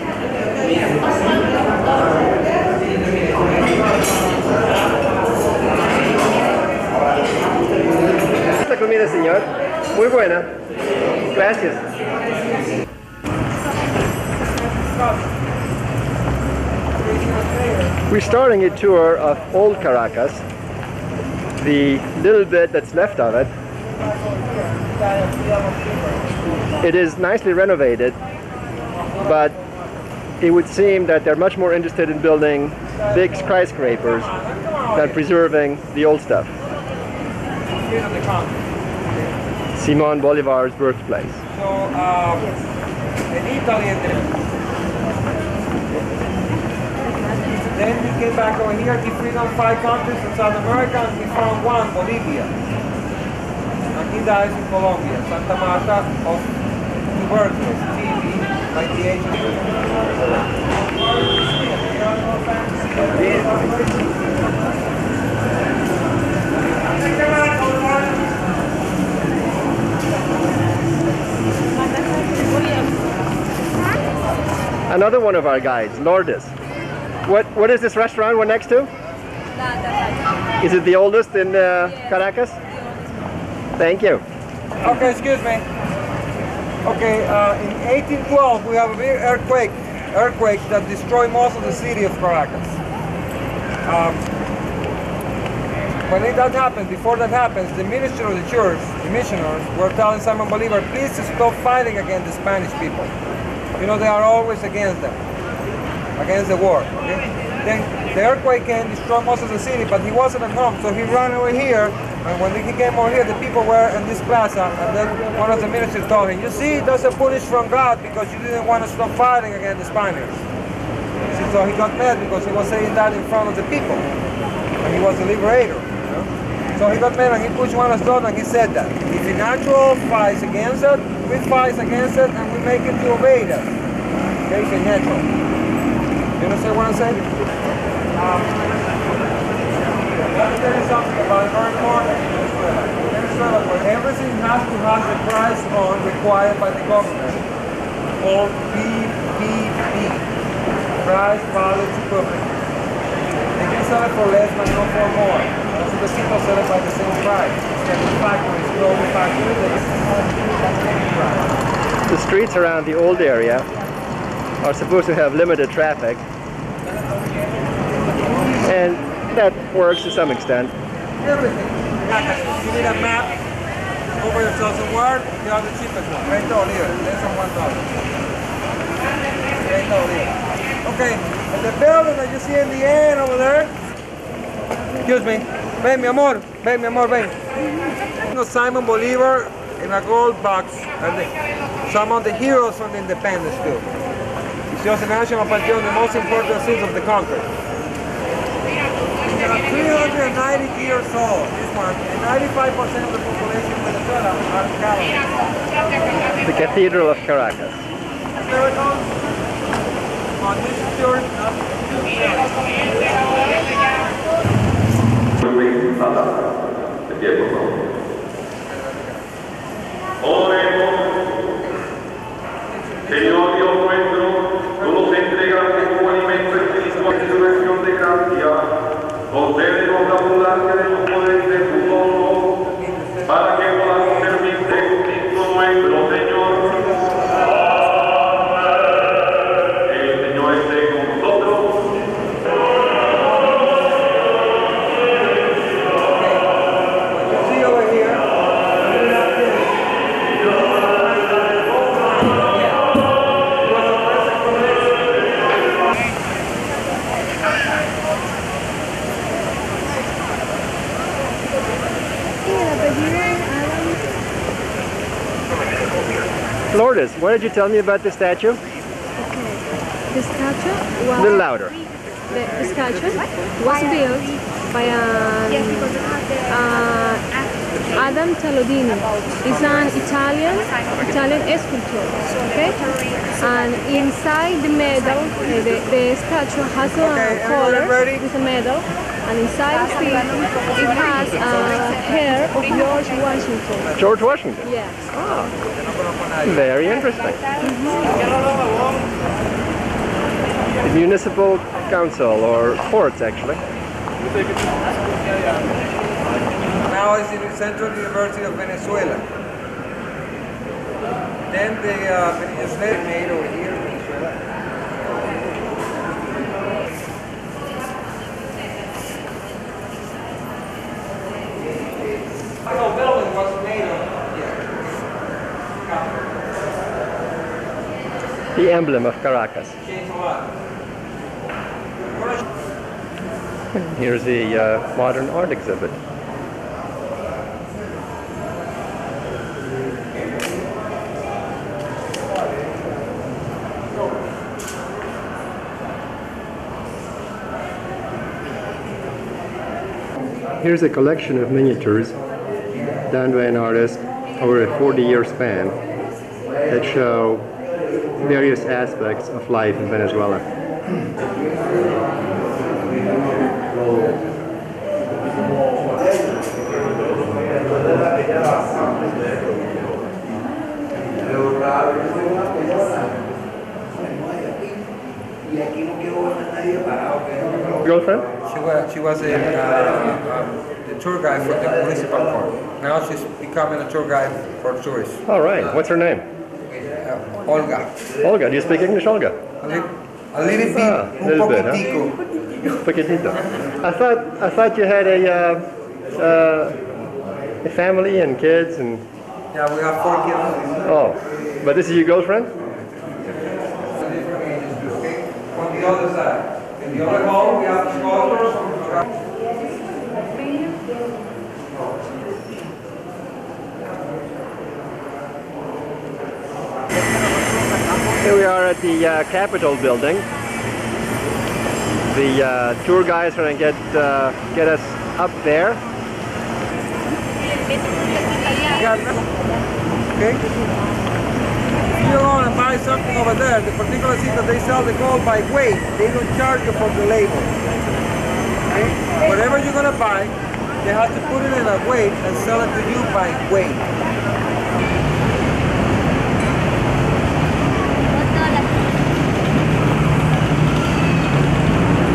La comida, señor. Muy buena. Gracias. We're starting a tour of old Caracas, the little bit that's left of it. It is nicely renovated, but it would seem that they're much more interested in building big skyscrapers than preserving the old stuff. Simón Bolivar's birthplace. So, in Italy, then we came back over here, we freed on 5 countries in South America, and we found one, Bolivia. And he dies in Colombia, Santa Marta, of tuberculosis, TB, by the age of 50. Another one of our guides, Lourdes. What is this restaurant we're next to? Is it the oldest in Caracas? Thank you. Okay, excuse me. Okay, in 1812 we have a big earthquake that destroyed most of the city of Caracas. Before that happens, the minister of the church, the missionaries, were telling Simon Bolivar, please stop fighting against the Spanish people. You know, they are always against them, against the war. Okay? Then the earthquake came, destroyed most of the city, but he wasn't at home, so he ran over here. And when he came over here, the people were in this plaza, and then one of the ministers told him, you see, that's a punish from God because you didn't want to stop fighting against the Spaniards. So he got mad because he was saying that in front of the people, and he was a liberator. You know? So he got mad and he pushed one of those and he said that. If the natural fights against it, we fight against it and we make it to obey that. Okay, it's natural. You understand what I'm saying? Let me tell you something about very important in Venezuela. In Venezuela, where everything has to have the price on required by the government, called PPP, price quality public. They can sell it for less, but not for more. That's the people sell it by the same price. Instead of factories, global factories, they can sell it by the same price. The streets around the old area are supposed to have limited traffic, and that works to some extent. Everything. You need a map. Over yourself somewhere, you have the cheapest one. Right down here, less than $1. Right down here. Okay, and the building that you see in the end over there. Excuse me. Ven, mi amor. Ven, mi amor, ven. Simon Bolivar in a gold box, and some of the heroes from the independence too. It's just a national party on the most important things of the country. 390 years old, this one, and 95% of the population of Venezuela are Catholic. The Cathedral of Caracas. There it goes. On this church. Señor Dios nuestro, tú nos entregaste como alimento espiritual y resurrección de gracia. Concédenos la abundancia de los poderes de tu Hijo, para que podamos servirte en Cristo nuestro Señor. El Señor esté con nosotros. See over here. Lourdes, what did you tell me about the statue? The statue was A little louder. the statue was built by Adam Talodini. It's an Italian sculptor. Okay, and inside the medal, the statue has a collar with a medal, and inside the it has a hair of George Washington. George Washington? Yes. Oh, very interesting. The municipal council, or courts actually. Now it's in the Central University of Venezuela. Then the Venezuela made over here in Venezuela. The whole building was made of The emblem of Caracas. changed a lot. Here's the modern art exhibit. Here's a collection of miniatures done by an artist over a 40-year span that show various aspects of life in Venezuela. Girlfriend? She was a tour guide for the municipal court. Now she's becoming a tour guide for tourists. All right. What's her name? Olga. Olga. Do you speak English, Olga? A little bit. A little bit, huh? Poquitito. I thought you had a family and kids and. Yeah, we have 4 kids. Oh, but this is your girlfriend? Okay. On the other side. In the other hall, we have the sculptures. Here we are at the Capitol building. The tour guides are going to get us up there. Okay. If you want to buy something over there, the particular thing that they sell the gold by weight, they don't charge you for the label. Okay? Whatever you're going to buy, they have to put it in a weight and sell it to you by weight.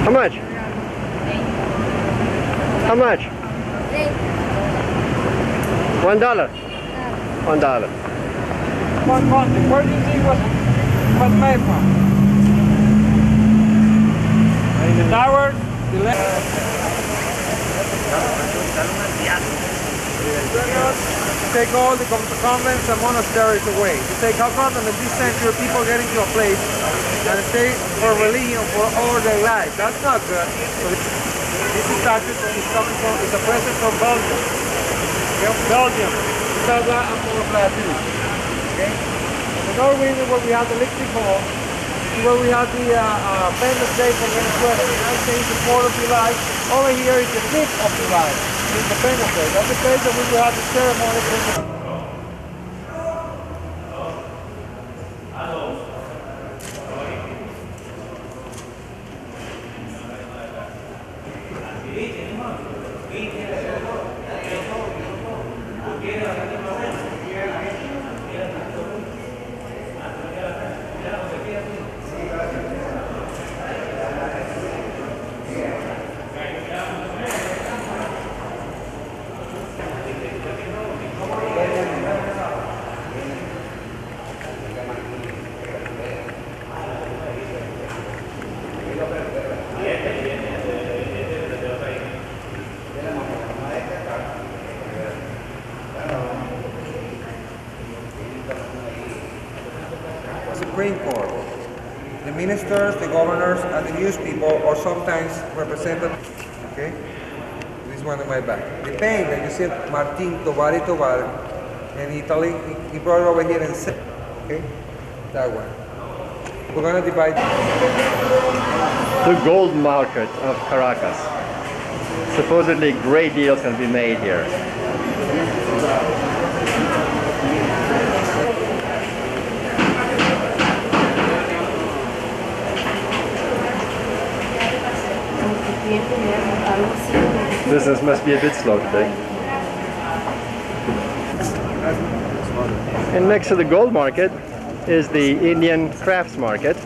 How much? How much? $1. $1. One country. Where do you think was made from? The towers, the take all the convents and monasteries away. You take how come in this century people get into a place and stay for religion for all their life. That's not good. So this statue is coming from, it's a present from Belgium. Belgium. Belgium and Brazil. Okay? And the Norway is where we have the Lipstick Hall, where we have the Independence Day from Venezuela. The United States is 4th of July. Over here is the 5th of July, the Independence Day. That's the place that we will have the ceremony. Supreme Court. The ministers, the governors, and the news people are sometimes represented. Okay? This one on my back. The paint that you see, Martin Tovar in Italy, he brought it over here and said, okay? That one. We're going to divide. The gold market of Caracas. Supposedly great deals can be made here. Business must be a bit slow today. And next to the gold market is the Indian crafts market.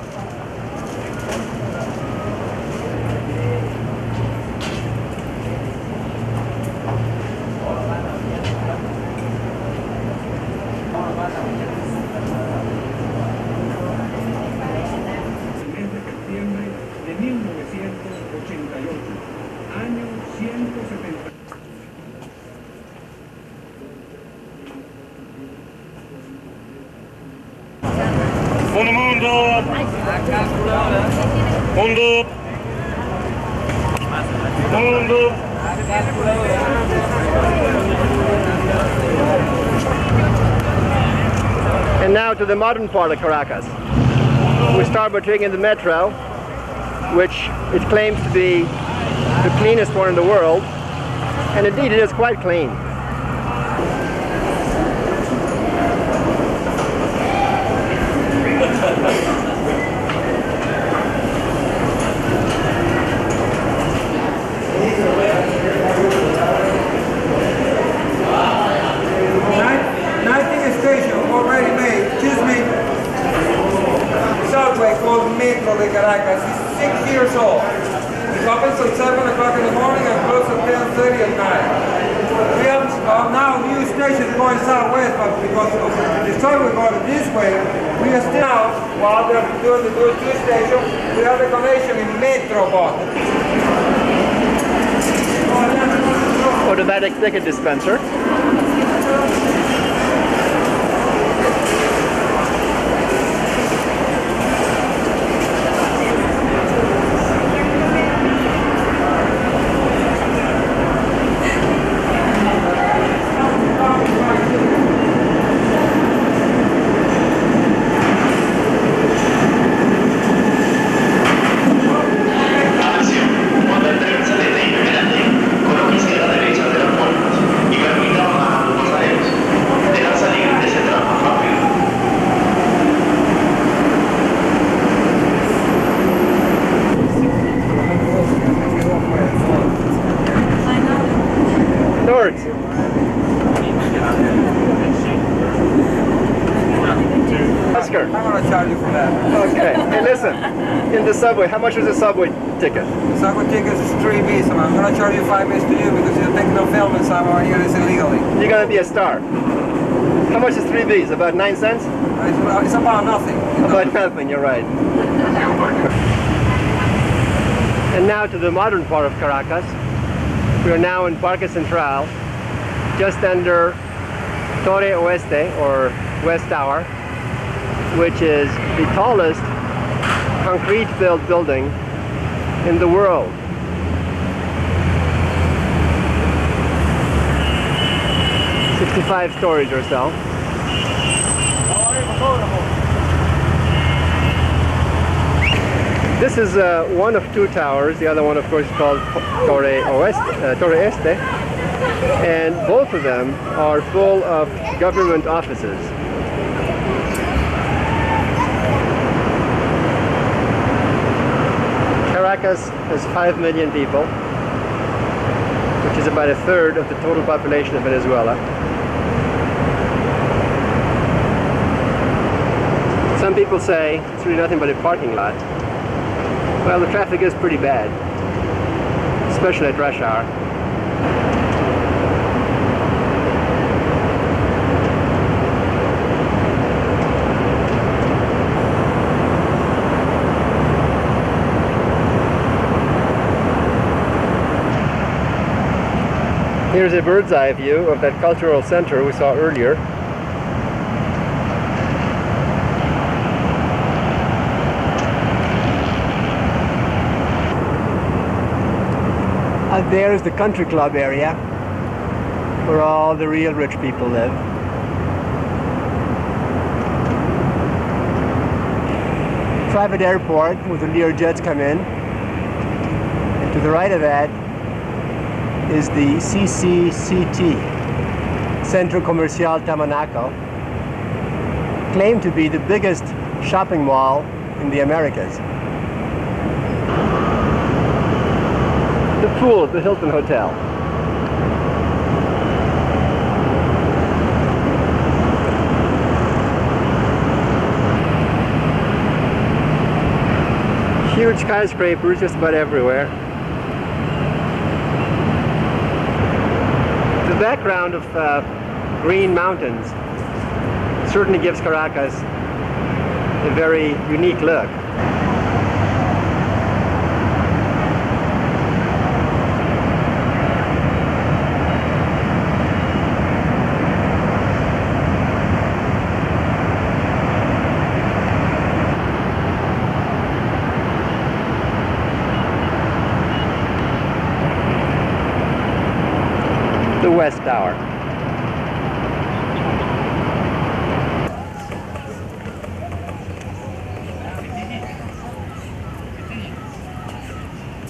And now to the modern part of Caracas. We start by taking the metro, which it claims to be the cleanest one in the world, and indeed it is quite clean. Station already made. Excuse me. Subway called Metro de Caracas. It's 6 years old. It opens at 7 o'clock in the morning and closes at 10:30 at night. We have now new stations going southwest, but because of the subway going this way, we are still out while they're doing the two stations. We have the connection in Metro bus. Automatic ticket dispenser. I'm going to charge you for that. Okay. Hey, listen. In the subway, how much is the subway ticket? The subway ticket is 3 Bs, and I'm going to charge you 5 Bs to you because you're taking a film in somewhere here is illegally. You're going to be a star. How much is 3 Bs? About 9 cents? It's about nothing. About nothing, you're right. And now to the modern part of Caracas. We are now in Parque Central, just under Torre Oeste, or West Tower, which is the tallest concrete-built building in the world. "65 stories or so. This is one of 2 towers. The other one, of course, is called Torre Este. And both of them are full of government offices. Caracas has 5 million people, which is about 1/3 of the total population of Venezuela. Some people say it's really nothing but a parking lot. Well, the traffic is pretty bad, especially at rush hour. Here's a bird's eye view of that cultural center we saw earlier. Out there is the country club area where all the real rich people live. Private airport where the Lear jets come in. And to the right of that is the CCCT, Centro Comercial Tamanaco, claimed to be the biggest shopping mall in the Americas. The pool at the Hilton Hotel. Huge skyscrapers just about everywhere. The background of green mountains certainly gives Caracas a very unique look. The West Tower.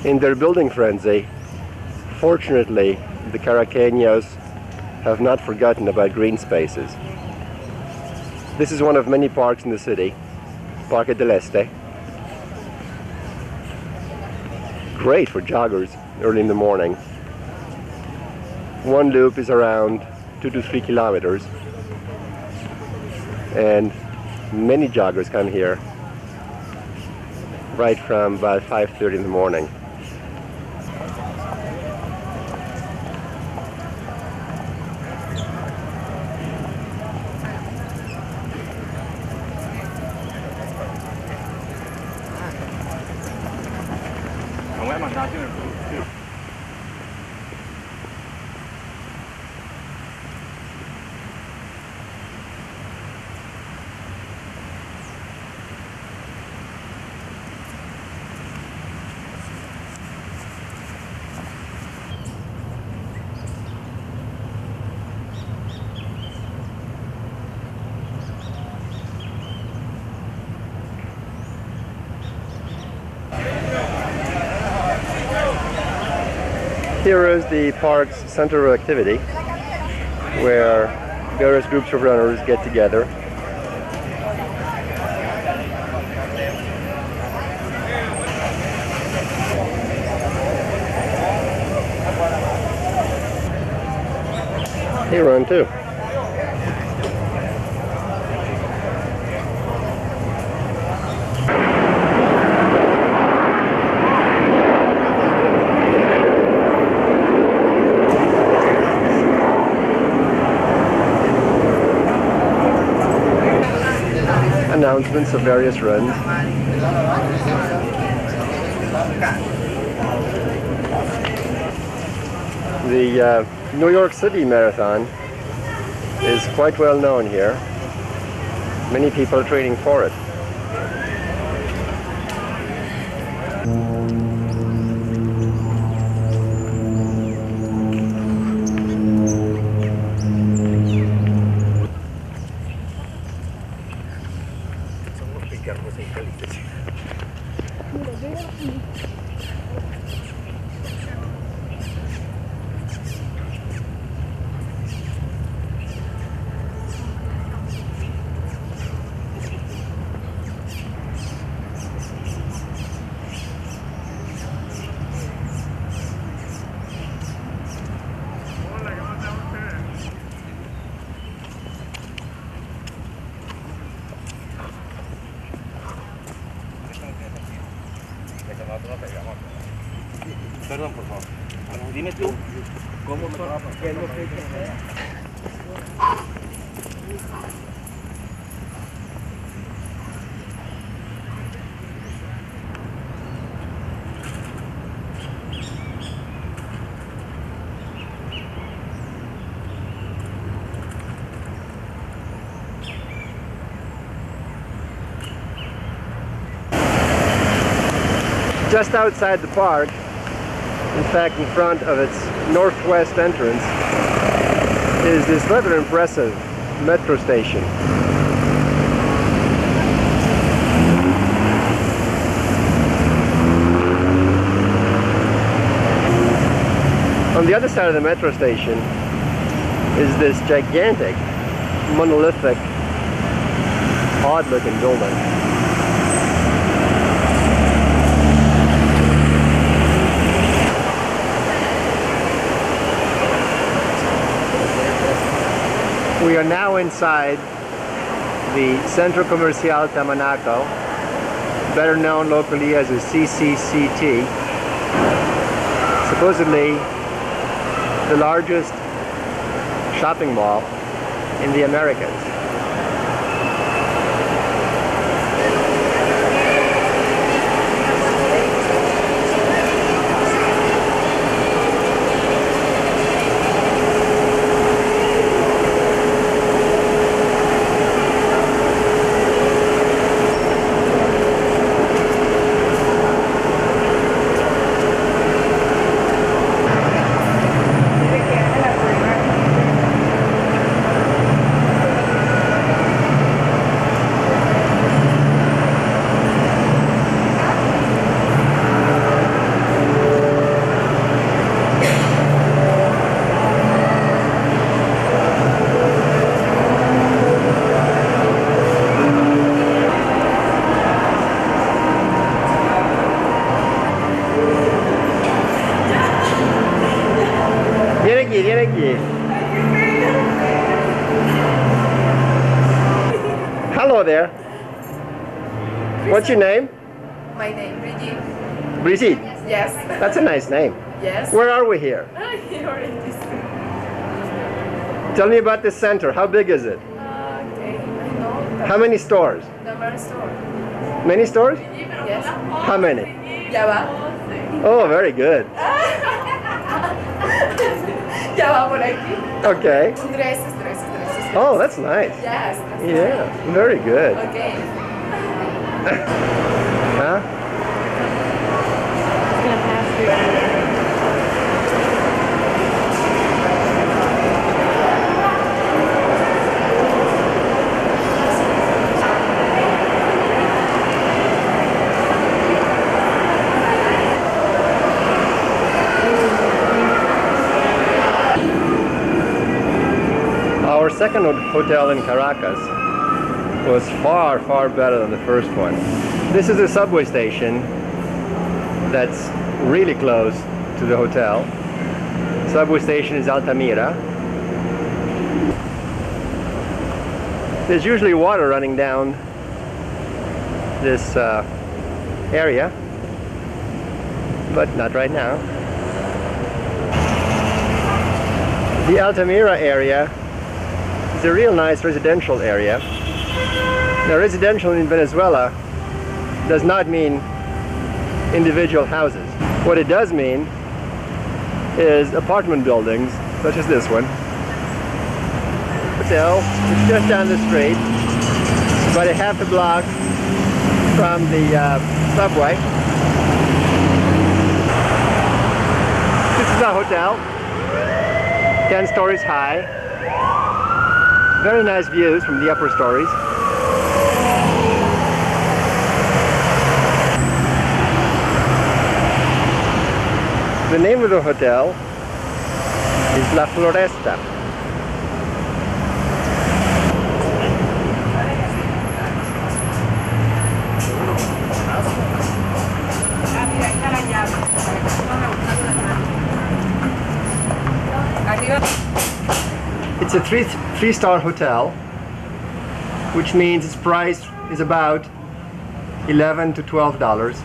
In their building frenzy, fortunately, the Caraqueños have not forgotten about green spaces. This is one of many parks in the city, Parque del Este. Great for joggers early in the morning. One loop is around 2 to 3 kilometers, and many joggers come here right from about 5:30 in the morning. Here is the park's center of activity, where various groups of runners get together. They run too. Announcements of various runs. The New York City Marathon is quite well known here. Many people are training for it. Perdón, por favor. Dime tú, ¿cómo qué es lo que hay que hacer? Just outside the park, in fact in front of its northwest entrance, is this rather impressive metro station. On the other side of the metro station is this gigantic, monolithic, odd-looking building. We are now inside the Centro Comercial Tamanaco, better known locally as the CCCT, supposedly the largest shopping mall in the Americas. aquí, viene aquí. Hello there. What's your name? My name, Brigitte. Brigitte. Yes. That's a nice name. Yes. Where are we here? Here in this. Tell me about this center. How big is it? Okay, I know. How many stores? Number store. Many stores? Yes. How many? Ya va. Oh, very good. Ya va por aquí. Okay. Tres. Oh, that's nice. Yes. Yeah, very good. Okay. Huh? It's gonna pass through. Our second hotel in Caracas was far, far better than the first one. This is a subway station that's really close to the hotel. Subway station is Altamira. There's usually water running down this area, but not right now. The Altamira area is a real nice residential area. Now, residential in Venezuela does not mean individual houses. What it does mean is apartment buildings, such as this one. Hotel, it's just down the street, about a half a block from the subway. This is our hotel, 10 stories high. Very nice views from the upper stories. The name of the hotel is La Floresta. It's a three-star hotel, which means its price is about $11 to $12.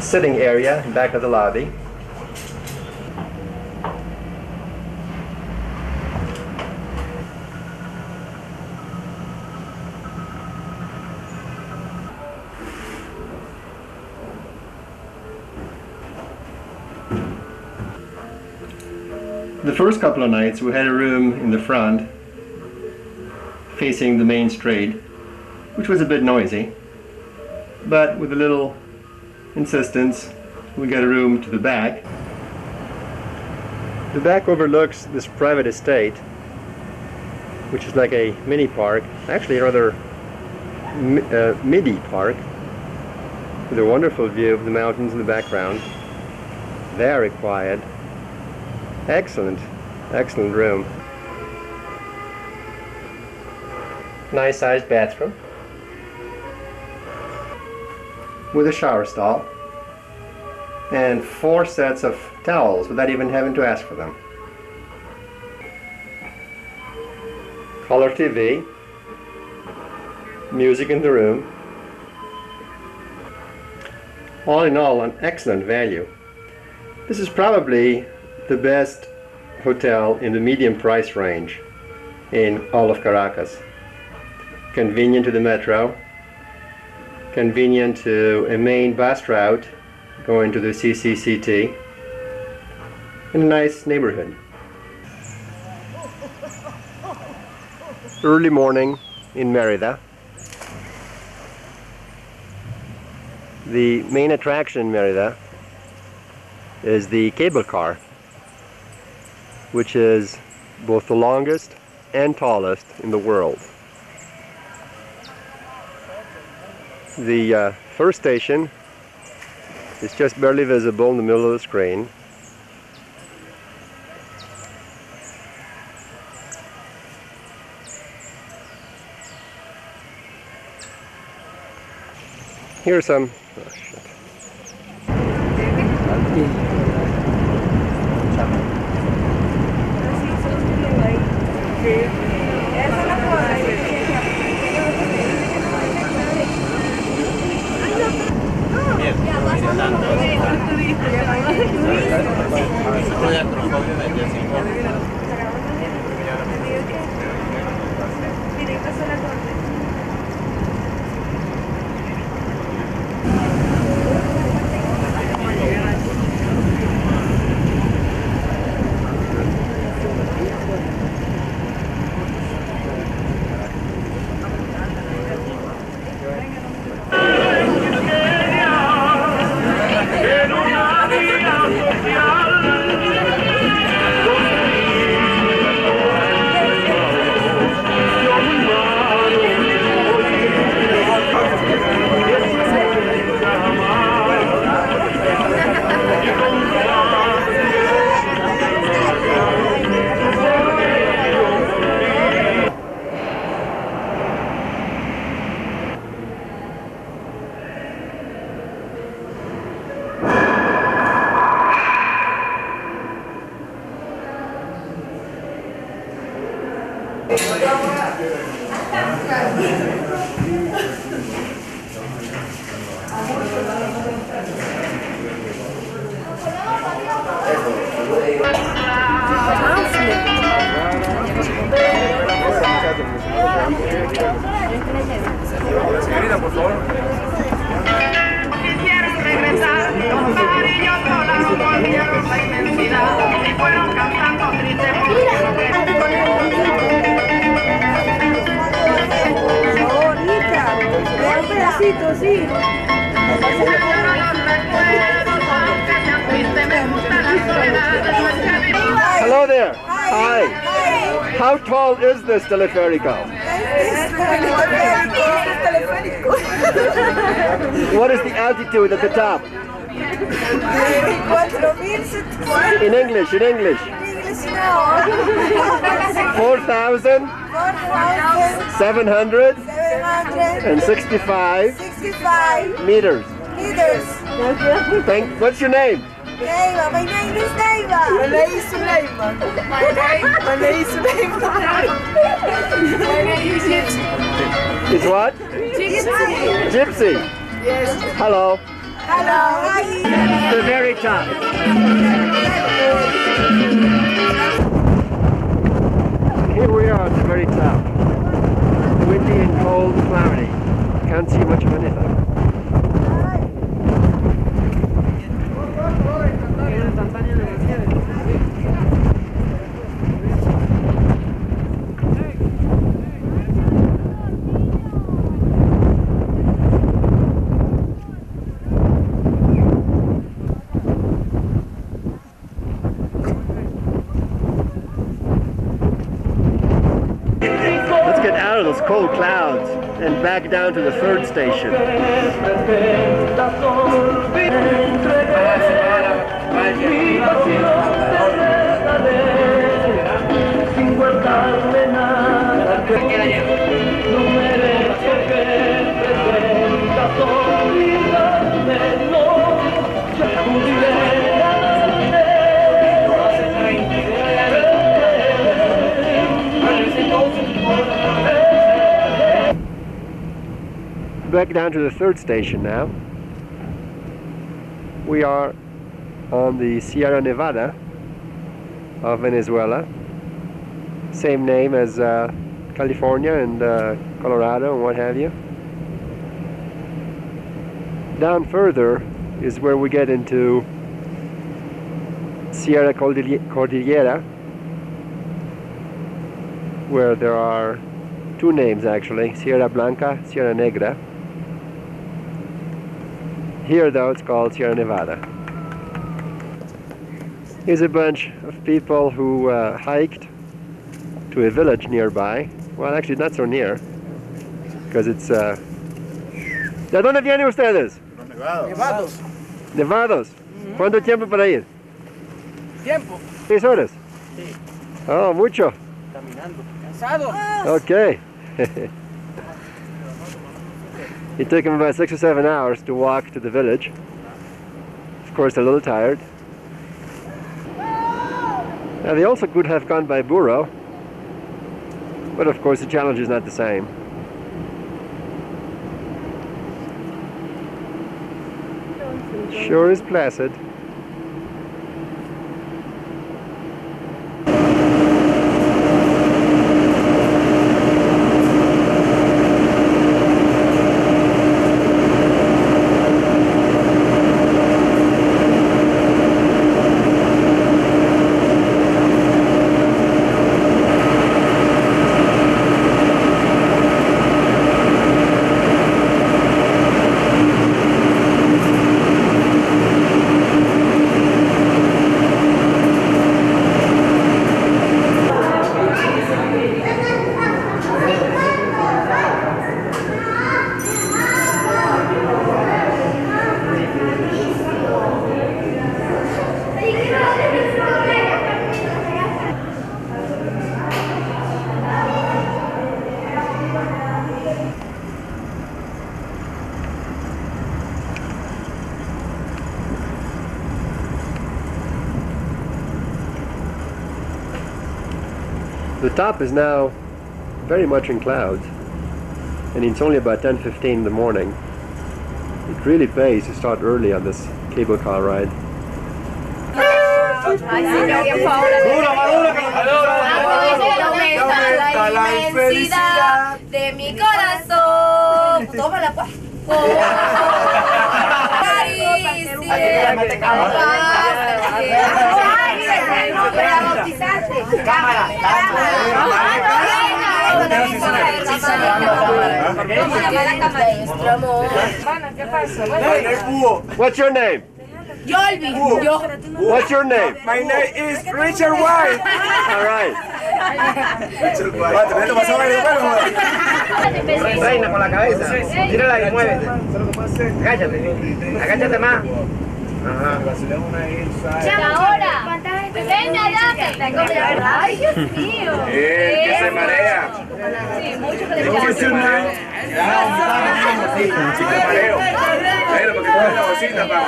Sitting area back of the lobby. The first couple of nights we had a room in the front facing the main street, which was a bit noisy, but with a little insistence we got a room to the back. The back overlooks this private estate, which is like a mini park, actually a rather midi park, with a wonderful view of the mountains in the background. Very quiet. Excellent, excellent room. Nice sized bathroom with a shower stall and 4 sets of towels without even having to ask for them. Color TV, music in the room. All in all, an excellent value. This is probably the best hotel in the medium price range in all of Caracas. Convenient to the metro, convenient to a main bus route going to the CCCT, and a nice neighborhood. Early morning in Merida. The main attraction in Merida is the cable car, which is both the longest and tallest in the world. The first station is just barely visible in the middle of the screen. Here's some... Oh, shit. Señorita, por favor. Quisieron regresar, los amarillos volaron, volvieron la inmensidad y fueron cantando tristes Bonita, de un pedacito, sí. Hello there. Hi. How tall is this teleférico? What is the altitude at the top? In English, in English. 4,765 meters. What's your name? Neiva, my name is Neiva. My name is Suleiman. My name is Suleiman. My name is Gypsy. It's what? Gypsy. Gypsy. Yes. Hello. Hello. Hi. The very top. Here we are at the very top. Windy and cold, cloudy. Can't see much of anything. Let's get out of those cold clouds and back down to the third station. Back down to the third station now. We are on the Sierra Nevada of Venezuela. Same name as California and Colorado and what have you. Down further is where we get into Sierra Cordillera, where there are two names actually, Sierra Blanca, Sierra Negra. Here though it's called Sierra Nevada. Here's a bunch of people who hiked to a village nearby. Well, actually not so near, because it's... ¿De dónde vienen ustedes? Nevados. Nevados. ¿Cuánto tiempo para ir? Tiempo. 6 horas. Sí. Oh, mucho. Caminando. Cansados. Okay. It took them about 6 or 7 hours to walk to the village. Of course, a little tired. Now, they also could have gone by burro, But of course the challenge is not the same. Sure is placid. The top is now very much in clouds, and it's only about 10:15 in the morning. It really pays to start early on this cable car ride. La inmensidad de mi corazón. Tómala pues. What's your name? Yolvi. What's your name? My name is Richard White. All right. Reina con la cabeza. Tírala y muévete. Agáchate. Agáchate más. Ajá. Ahora. Venga, ya. Ay, Dios mío. Que se marea. Sí, mucho que What's your name? Sí, te mareo. Pero porque coges la bocina, papá.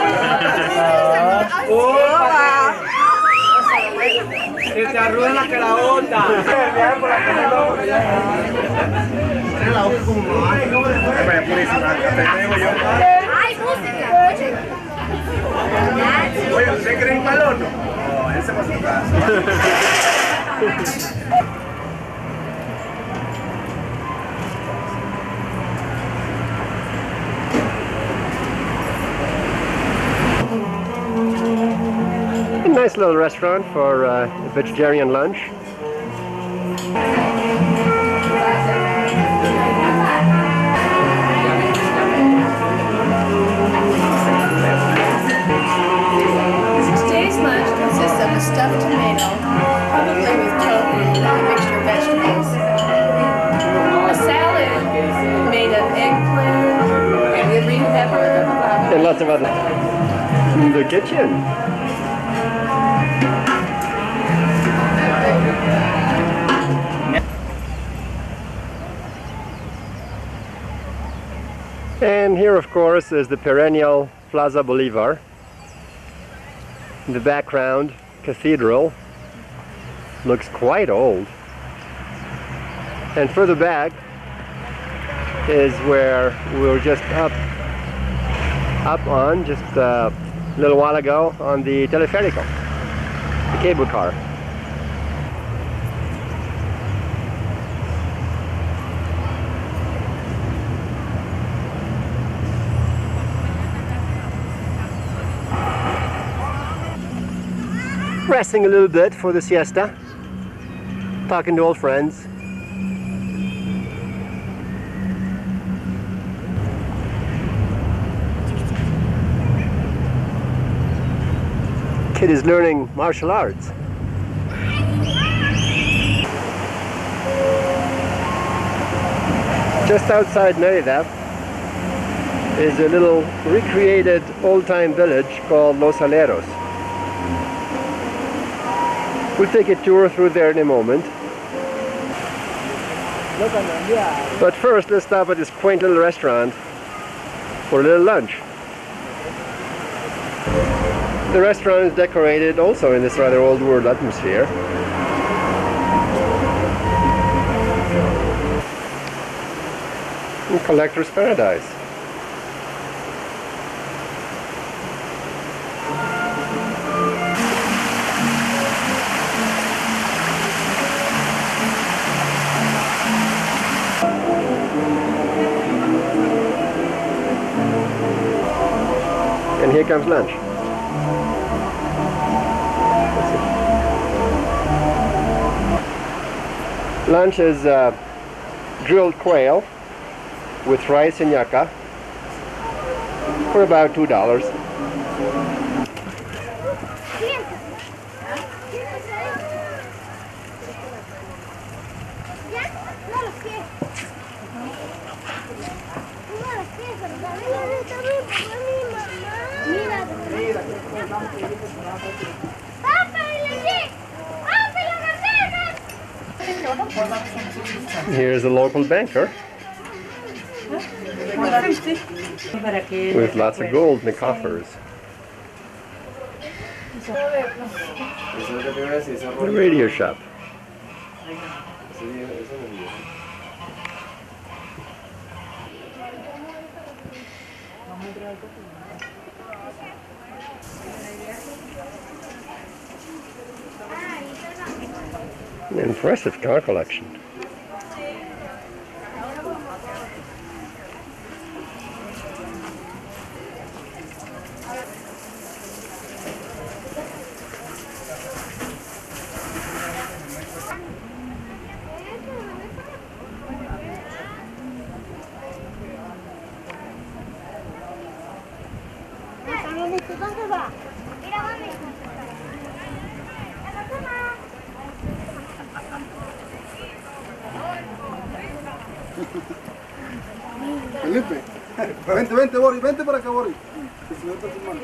Que te arruina la carabota. La boca como Ay, música. Oye, ¿usted cree en balón? No, ese va a su casa. A nice little restaurant for a vegetarian lunch. Today's lunch consists of a stuffed tomato, probably with tofu and a mixture of vegetables. A salad made of eggplant and green pepper. And lots of other. The kitchen. And here, of course, is the perennial Plaza Bolivar. In the background, cathedral. Looks quite old. And further back is where we were just up on, just a little while ago, on the teleférico, the cable car. Resting a little bit for the siesta, talking to old friends. Kid is learning martial arts. Just outside Merida is a little recreated old-time village called Los Aleros. We'll take a tour through there in a moment. But first, let's stop at this quaint little restaurant for a little lunch. The restaurant is decorated also in this rather old world atmosphere. Collector's paradise. And here comes lunch. Lunch is grilled quail with rice and yucca for about $2. Here's a local banker with lots of gold in the coffers. The radio shop. An impressive car collection. ¿Dónde va? Mira, mami. Felipe, vente, Boris, vente para acá, Boris. Que se meta tu mano.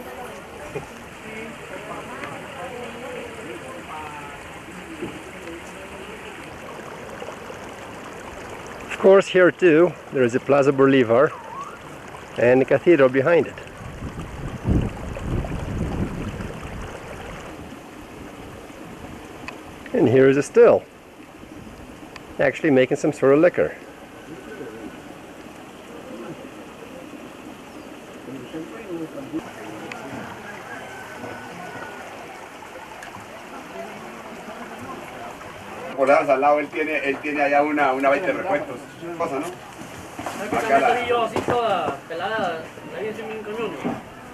Of course, here too, there is a Plaza Bolivar and the cathedral behind it. And here is a still, actually making some sort of liquor. Al lado él tiene allá una baita de repuestos, cosa, ¿no? Acá la yo así toda pelada, la vi en mi camión,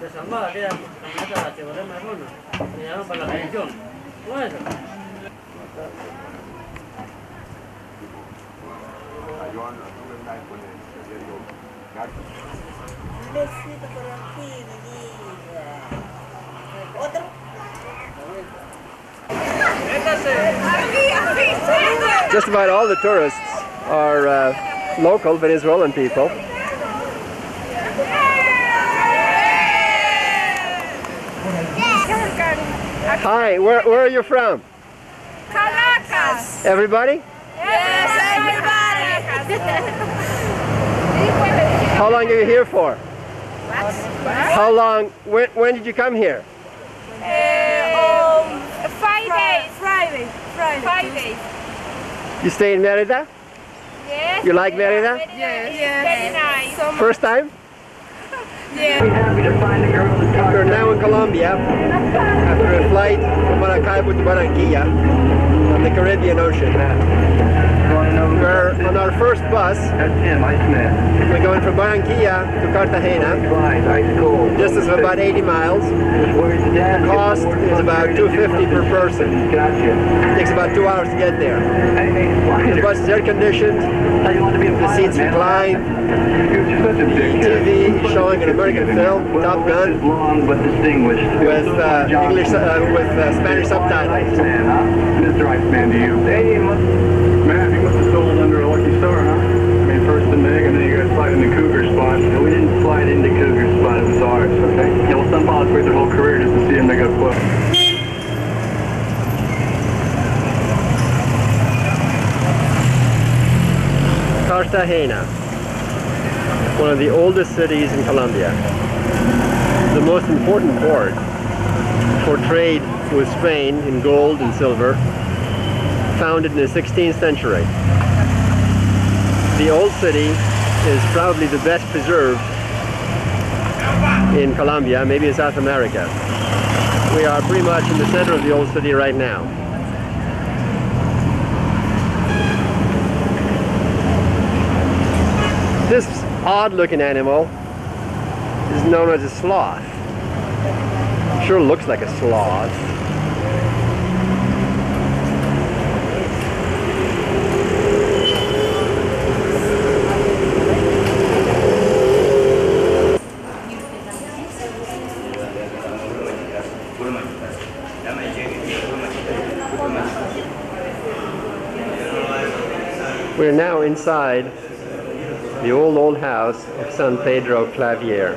desarmada, aquella camioneta que volé marrona, me llamaron para la televisión. ¿Cómo es eso? Un besito por aquí, mi vida. ¿Otro? Just about all the tourists are local Venezuelan people. Hi, where are you from? Caracas. Everybody? Yes, everybody. How long are you here for? What? How long, when did you come here? 5 days. Friday. 5 days. You stay in Merida? Yes. You like Merida? Yes. Very nice. First time? Yeah. We're now in Colombia after a flight from Maracaibo to Barranquilla on the Caribbean Ocean. We're on our first bus. We're going from Barranquilla to Cartagena. Distance of about 80 miles. The cost is about $2.50 per person. It takes about 2 hours to get there. The bus is air conditioned. The seats recline. The TV is showing an American film, Top Gun, with English with Spanish subtitles. Mr. Iceman, to you. Hey, man, you must have sold under a lucky star, huh? I mean, first the Meg, and then you guys slide in the Cougar spot. No, we didn't slide into Cougar spot, it was ours, okay? Yeah, well, some pilots wait their whole career just to see him make up close. Cartagena, one of the oldest cities in Colombia. The most important port for trade with Spain in gold and silver, founded in the 16th century. The old city is probably the best preserved in Colombia, maybe in South America. We are pretty much in the center of the old city right now. This odd-looking animal is known as a sloth. It sure looks like a sloth. We're now inside the old house of San Pedro Clavier.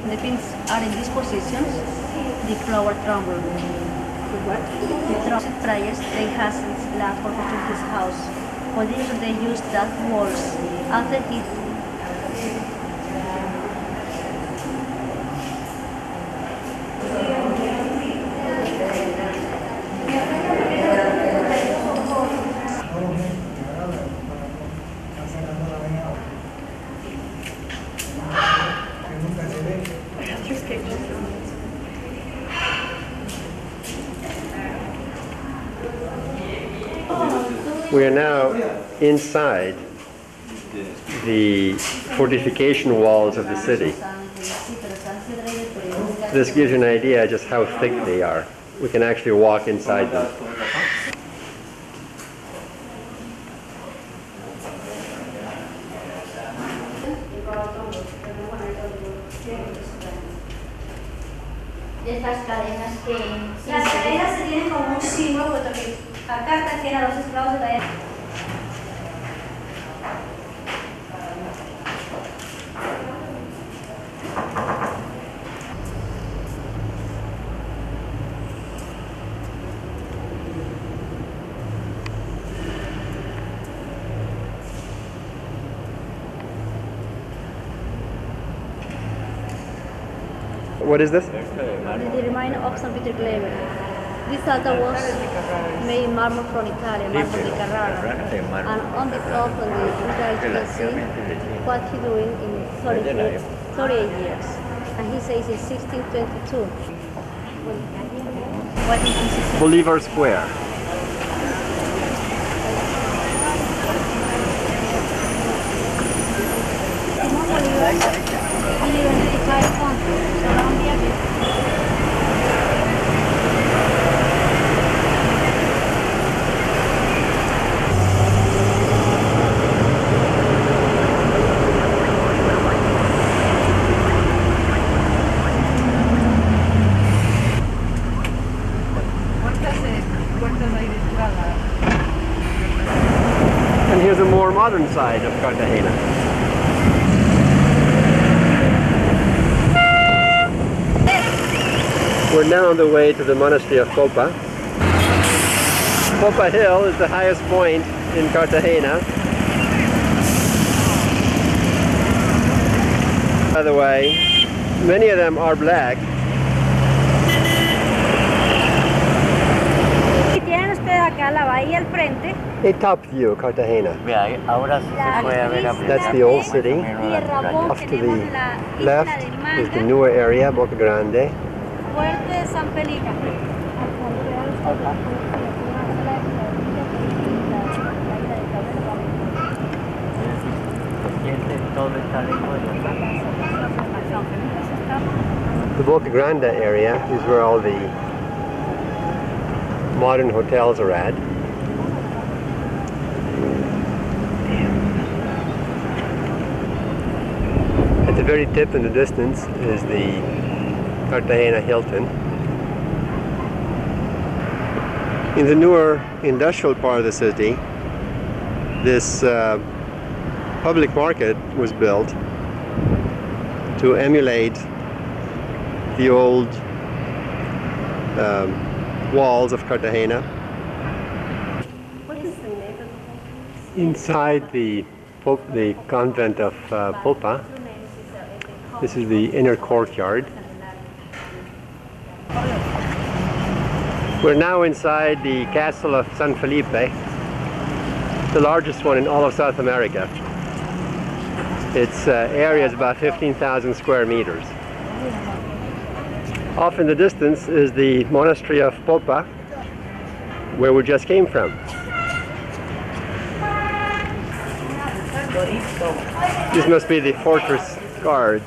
The pins are in these positions, the flower tremble. What? The trusted prayers they hastened land for his house. For this they used that walls. After he We are now inside the fortification walls of the city. This gives you an idea just how thick they are. We can actually walk inside them. Estas cadenas que las cadenas se tienen como un símbolo porque acá trajeron a los esclavos de la época. What is this? The remainder of San Peter Claver. This altar was made in marble from Italy, marble de Carrara. And on the top of the altar you can see what he doing in 38 years. And he says in 1622. What is this? Bolivar Square. And here's a more modern side of Cartagena. We're now on the way to the monastery of Popa. Popa Hill is the highest point in Cartagena. By the way, many of them are black. Tienen ustedes acá la bahía al frente. A top view of Cartagena. That's the old city. Off to the left is the newer area, Boca Grande. Fuerte de San Felipe. The Boca Grande area is where all the modern hotels are at. At the very tip in the distance is the Cartagena Hilton. In the newer industrial part of the city, this public market was built to emulate the old walls of Cartagena. What is the name of the place? Inside the convent of Popa, this is the inner courtyard. We're now inside the castle of San Felipe, the largest one in all of South America. Its area is about 15,000 square meters. Off in the distance is the monastery of Popa, where we just came from. This must be the fortress guards.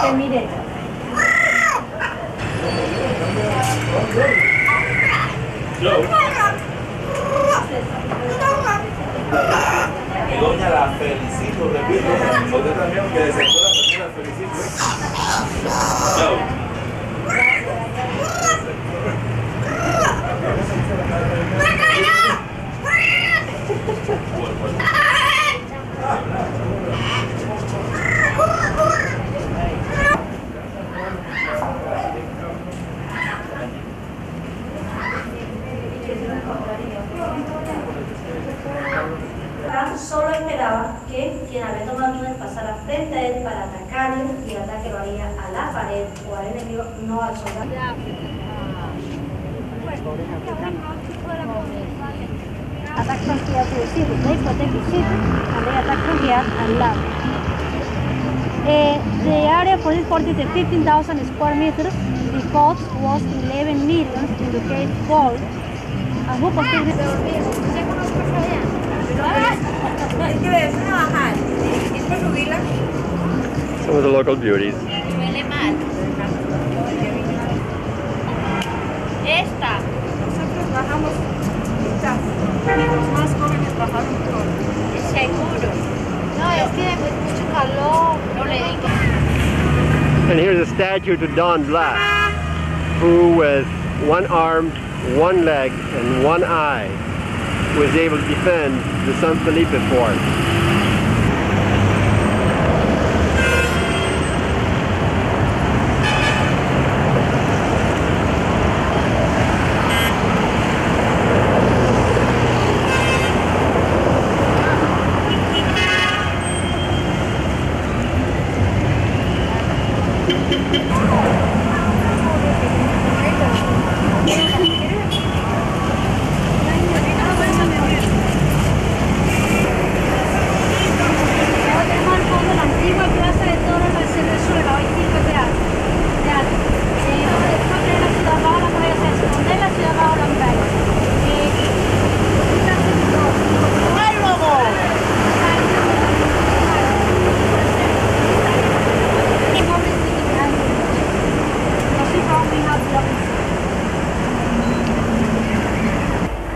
Que mire. Y doña la felicito, repito, usted también que desde fuera también la felicito. Solo esperaba que quien había tomado túnel pasara frente a él para atacarle y el ataque lo haría a la pared o al enemigo, no al soldado. Atacan aquí a tu sitio, and they attack here and love. The area for this fort is 15,000 square meters. The cost was 11 million in the case gold. And who constructed Some of the local beauties. Esta. Nosotros bajamos mitad. Los más jóvenes bajaron todo. Es seguro. No, es que hay mucho calor. No le digo. And here's a statue to Don Blas, who with one arm, one leg, and one eye was able to defend the San Felipe fort.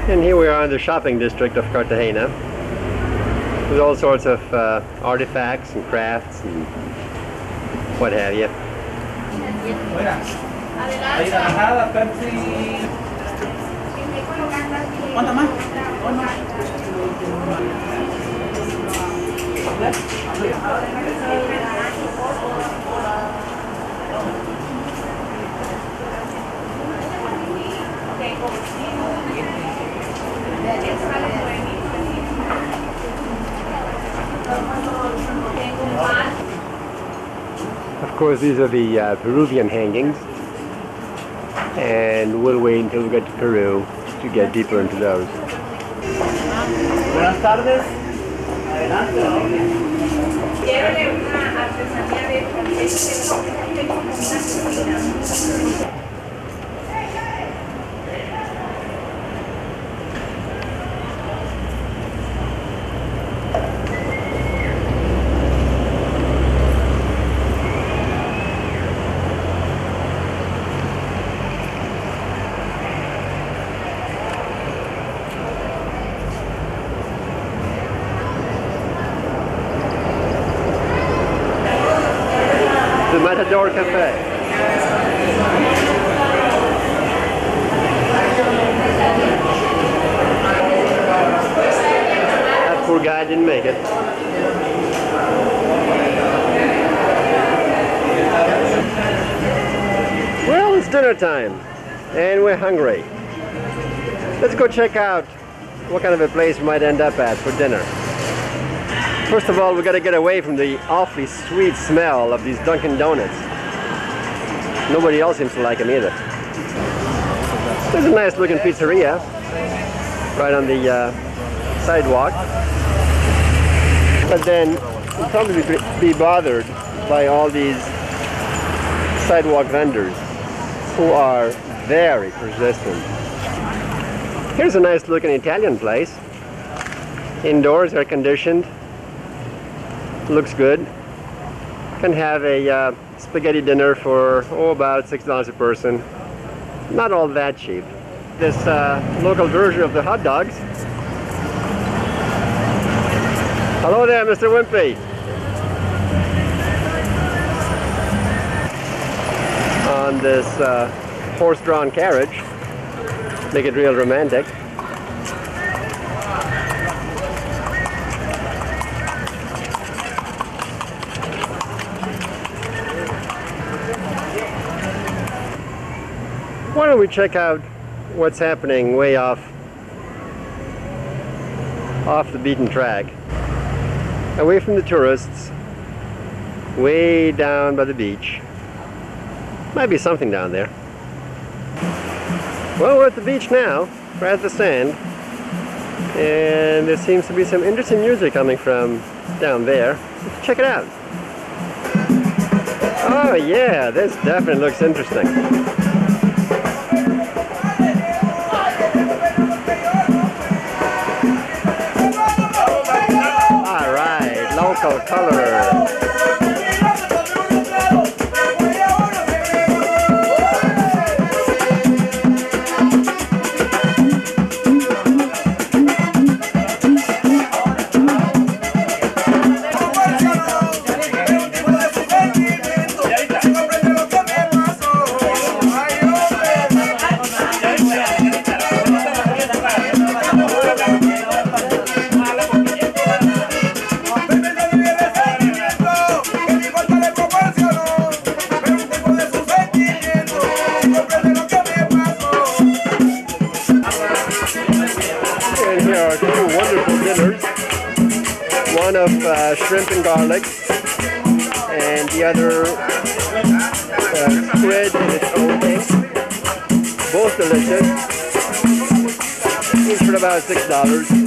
And here we are in the shopping district of Cartagena, with all sorts of artifacts and crafts and what have you. Of course, these are the Peruvian hangings, and we'll wait until we get to Peru to get deeper into those. Buenas tardes. Adelante. The Matador Cafe. That poor guy didn't make it. Well, it's dinner time, and we're hungry. Let's go check out what kind of a place we might end up at for dinner. First of all, we got to get away from the awfully sweet smell of these Dunkin' Donuts. Nobody else seems to like them either. There's a nice looking pizzeria right on the sidewalk. But then you'll probably be bothered by all these sidewalk vendors who are very persistent. Here's a nice looking Italian place. Indoors, air conditioned. Looks good. Can have a spaghetti dinner for about $6 a person. Not all that cheap. This local version of the hot dogs. Hello there, Mr. Wimpy. On this horse-drawn carriage. Make it real romantic. Why don't we check out what's happening way off the beaten track, away from the tourists, way down by the beach. Might be something down there. Well, we're at the beach now, we're at the sand, and there seems to be some interesting music coming from down there. Let's check it out. Oh yeah, this definitely looks interesting. Local color. One of shrimp and garlic, and the other squid in its own thing. Both delicious. Each for about $6.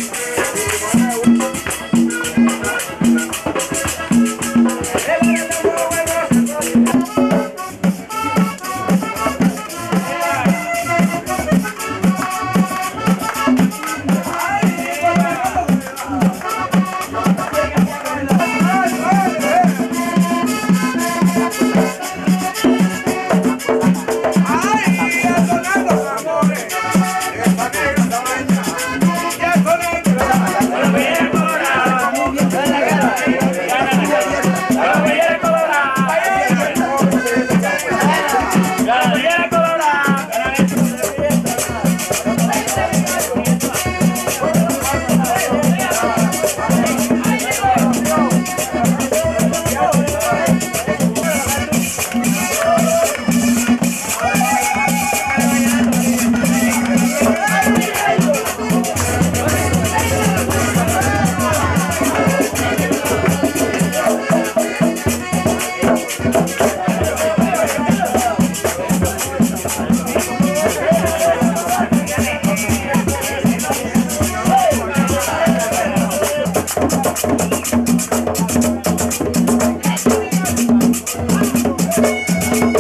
Ya Let's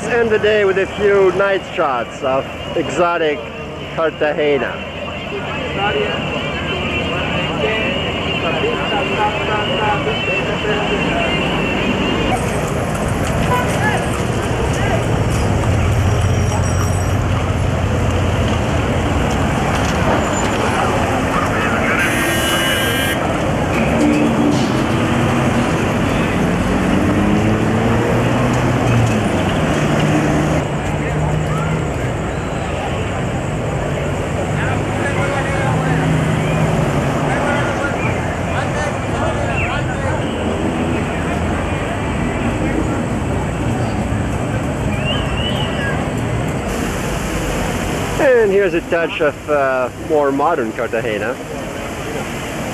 end the day with a few night shots of exotic Cartagena. And here's a touch of more modern Cartagena.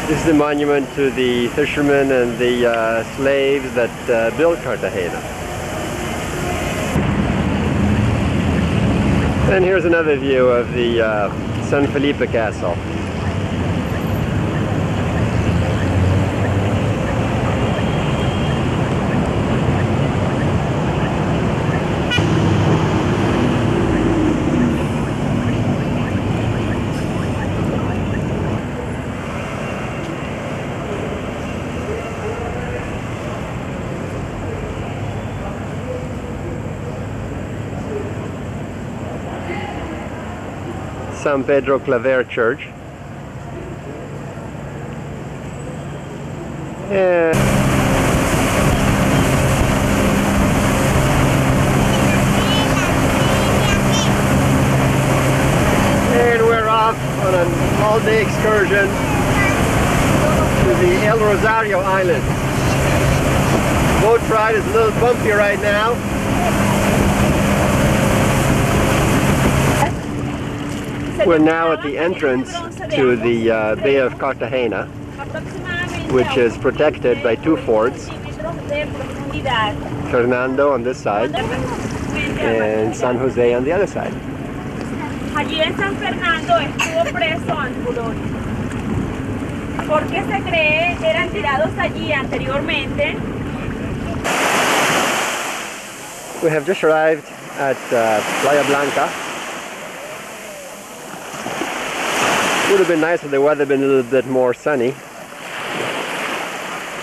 This is the monument to the fishermen and the slaves that built Cartagena. And here's another view of the San Felipe Castle. San Pedro Claver Church. And we're off on an all-day excursion to the El Rosario Island. Boat ride is a little bumpy right now. We're now at the entrance to the Bay of Cartagena, which is protected by two forts, Fernando on this side and San Jose on the other side. Allí en San Fernando estuvo preso Angulorio. Porque se cree eran tirados allí anteriormente. We have just arrived at Playa Blanca. Would have been nice if the weather had been a little bit more sunny.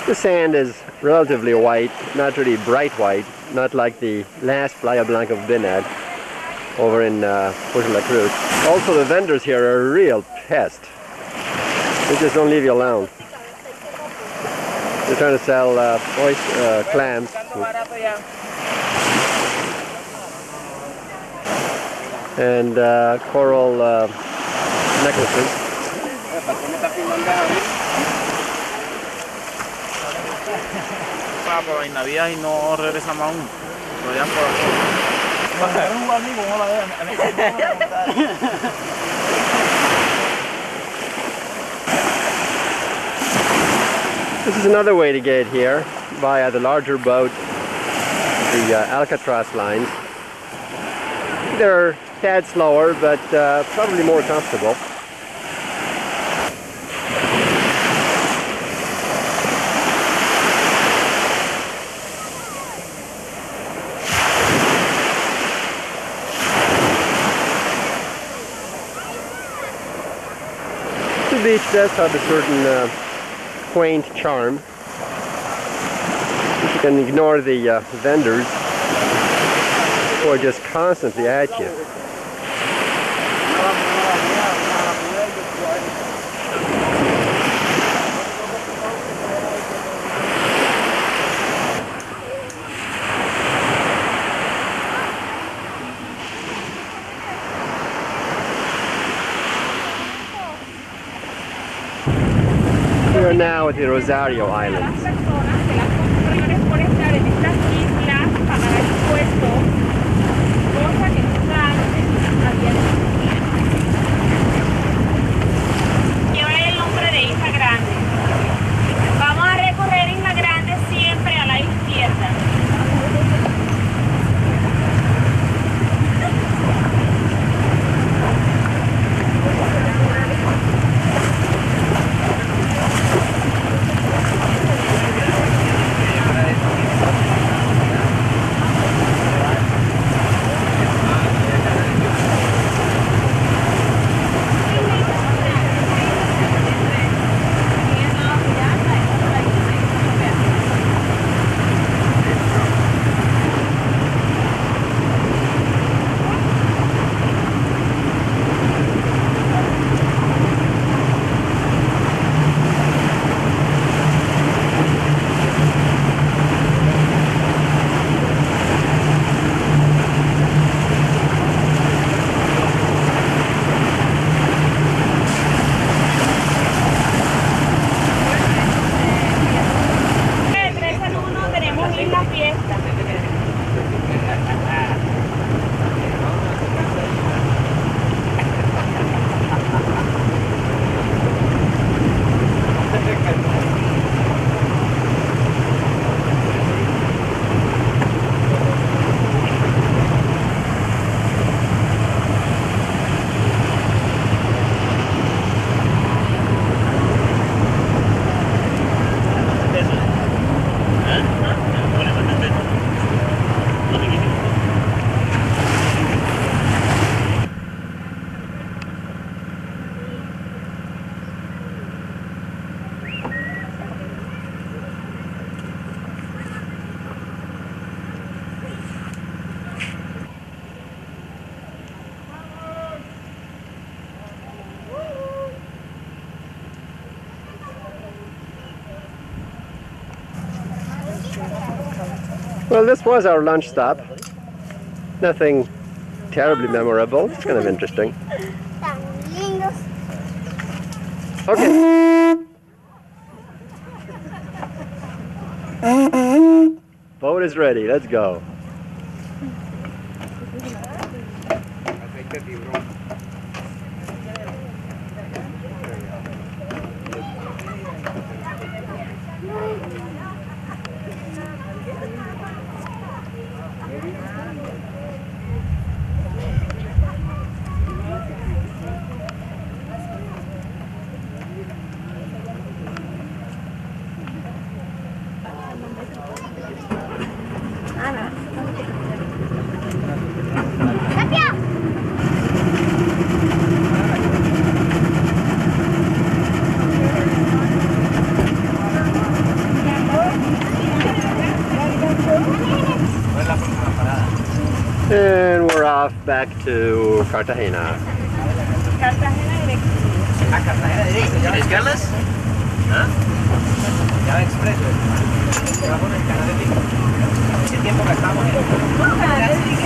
The sand is relatively white, not really bright white, not like the last Playa Blanca we've been at over in Puerto La Cruz. Also, the vendors here are a real pest. They just don't leave you alone. They're trying to sell clams. And coral necklaces. Para la Navidad y no regresamos aún. Lo llevan por This is another way to get here via the larger boat, the Alcatraz lines. They're a tad slower, but probably more comfortable. The beach does have a certain quaint charm. You can ignore the vendors who are just constantly at you. We are now at the Rosario Islands. Lleva el nombre de Isla Grande. Vamos a recorrer Isla Grande siempre a la izquierda. Well, this was our lunch stop. Nothing terribly memorable. It's kind of interesting. Okay. Boat is ready. Let's go. And we're off back to Cartagena. Cartagena directo. Ah, Cartagena directo. ¿Quieres verlas? ¿Ah? Ya va expreso. Se va con el canal de Pico. Hace tiempo que estamos en el canal de Pico.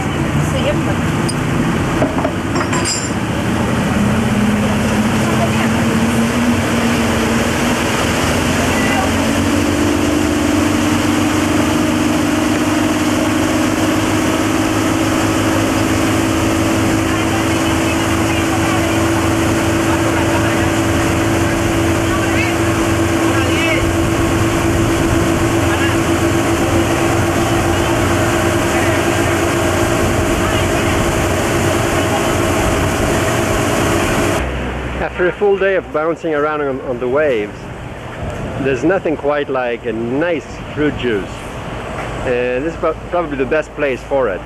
After a full day of bouncing around on the waves, there's nothing quite like a nice fruit juice. And this is probably the best place for it.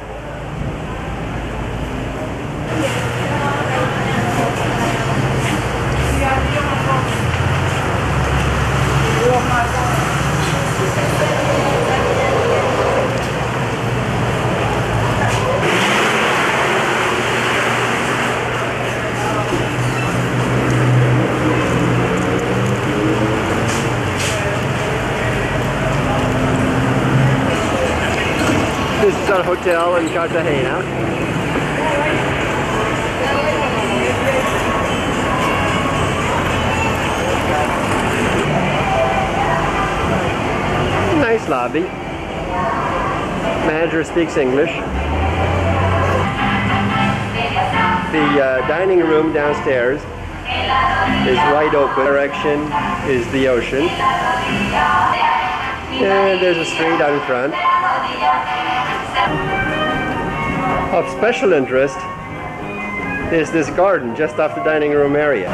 This is our hotel in Cartagena. Nice lobby. Manager speaks English. The dining room downstairs is wide open. Direction is the ocean. And there's a street out in front. Of special interest is this garden just off the dining room area.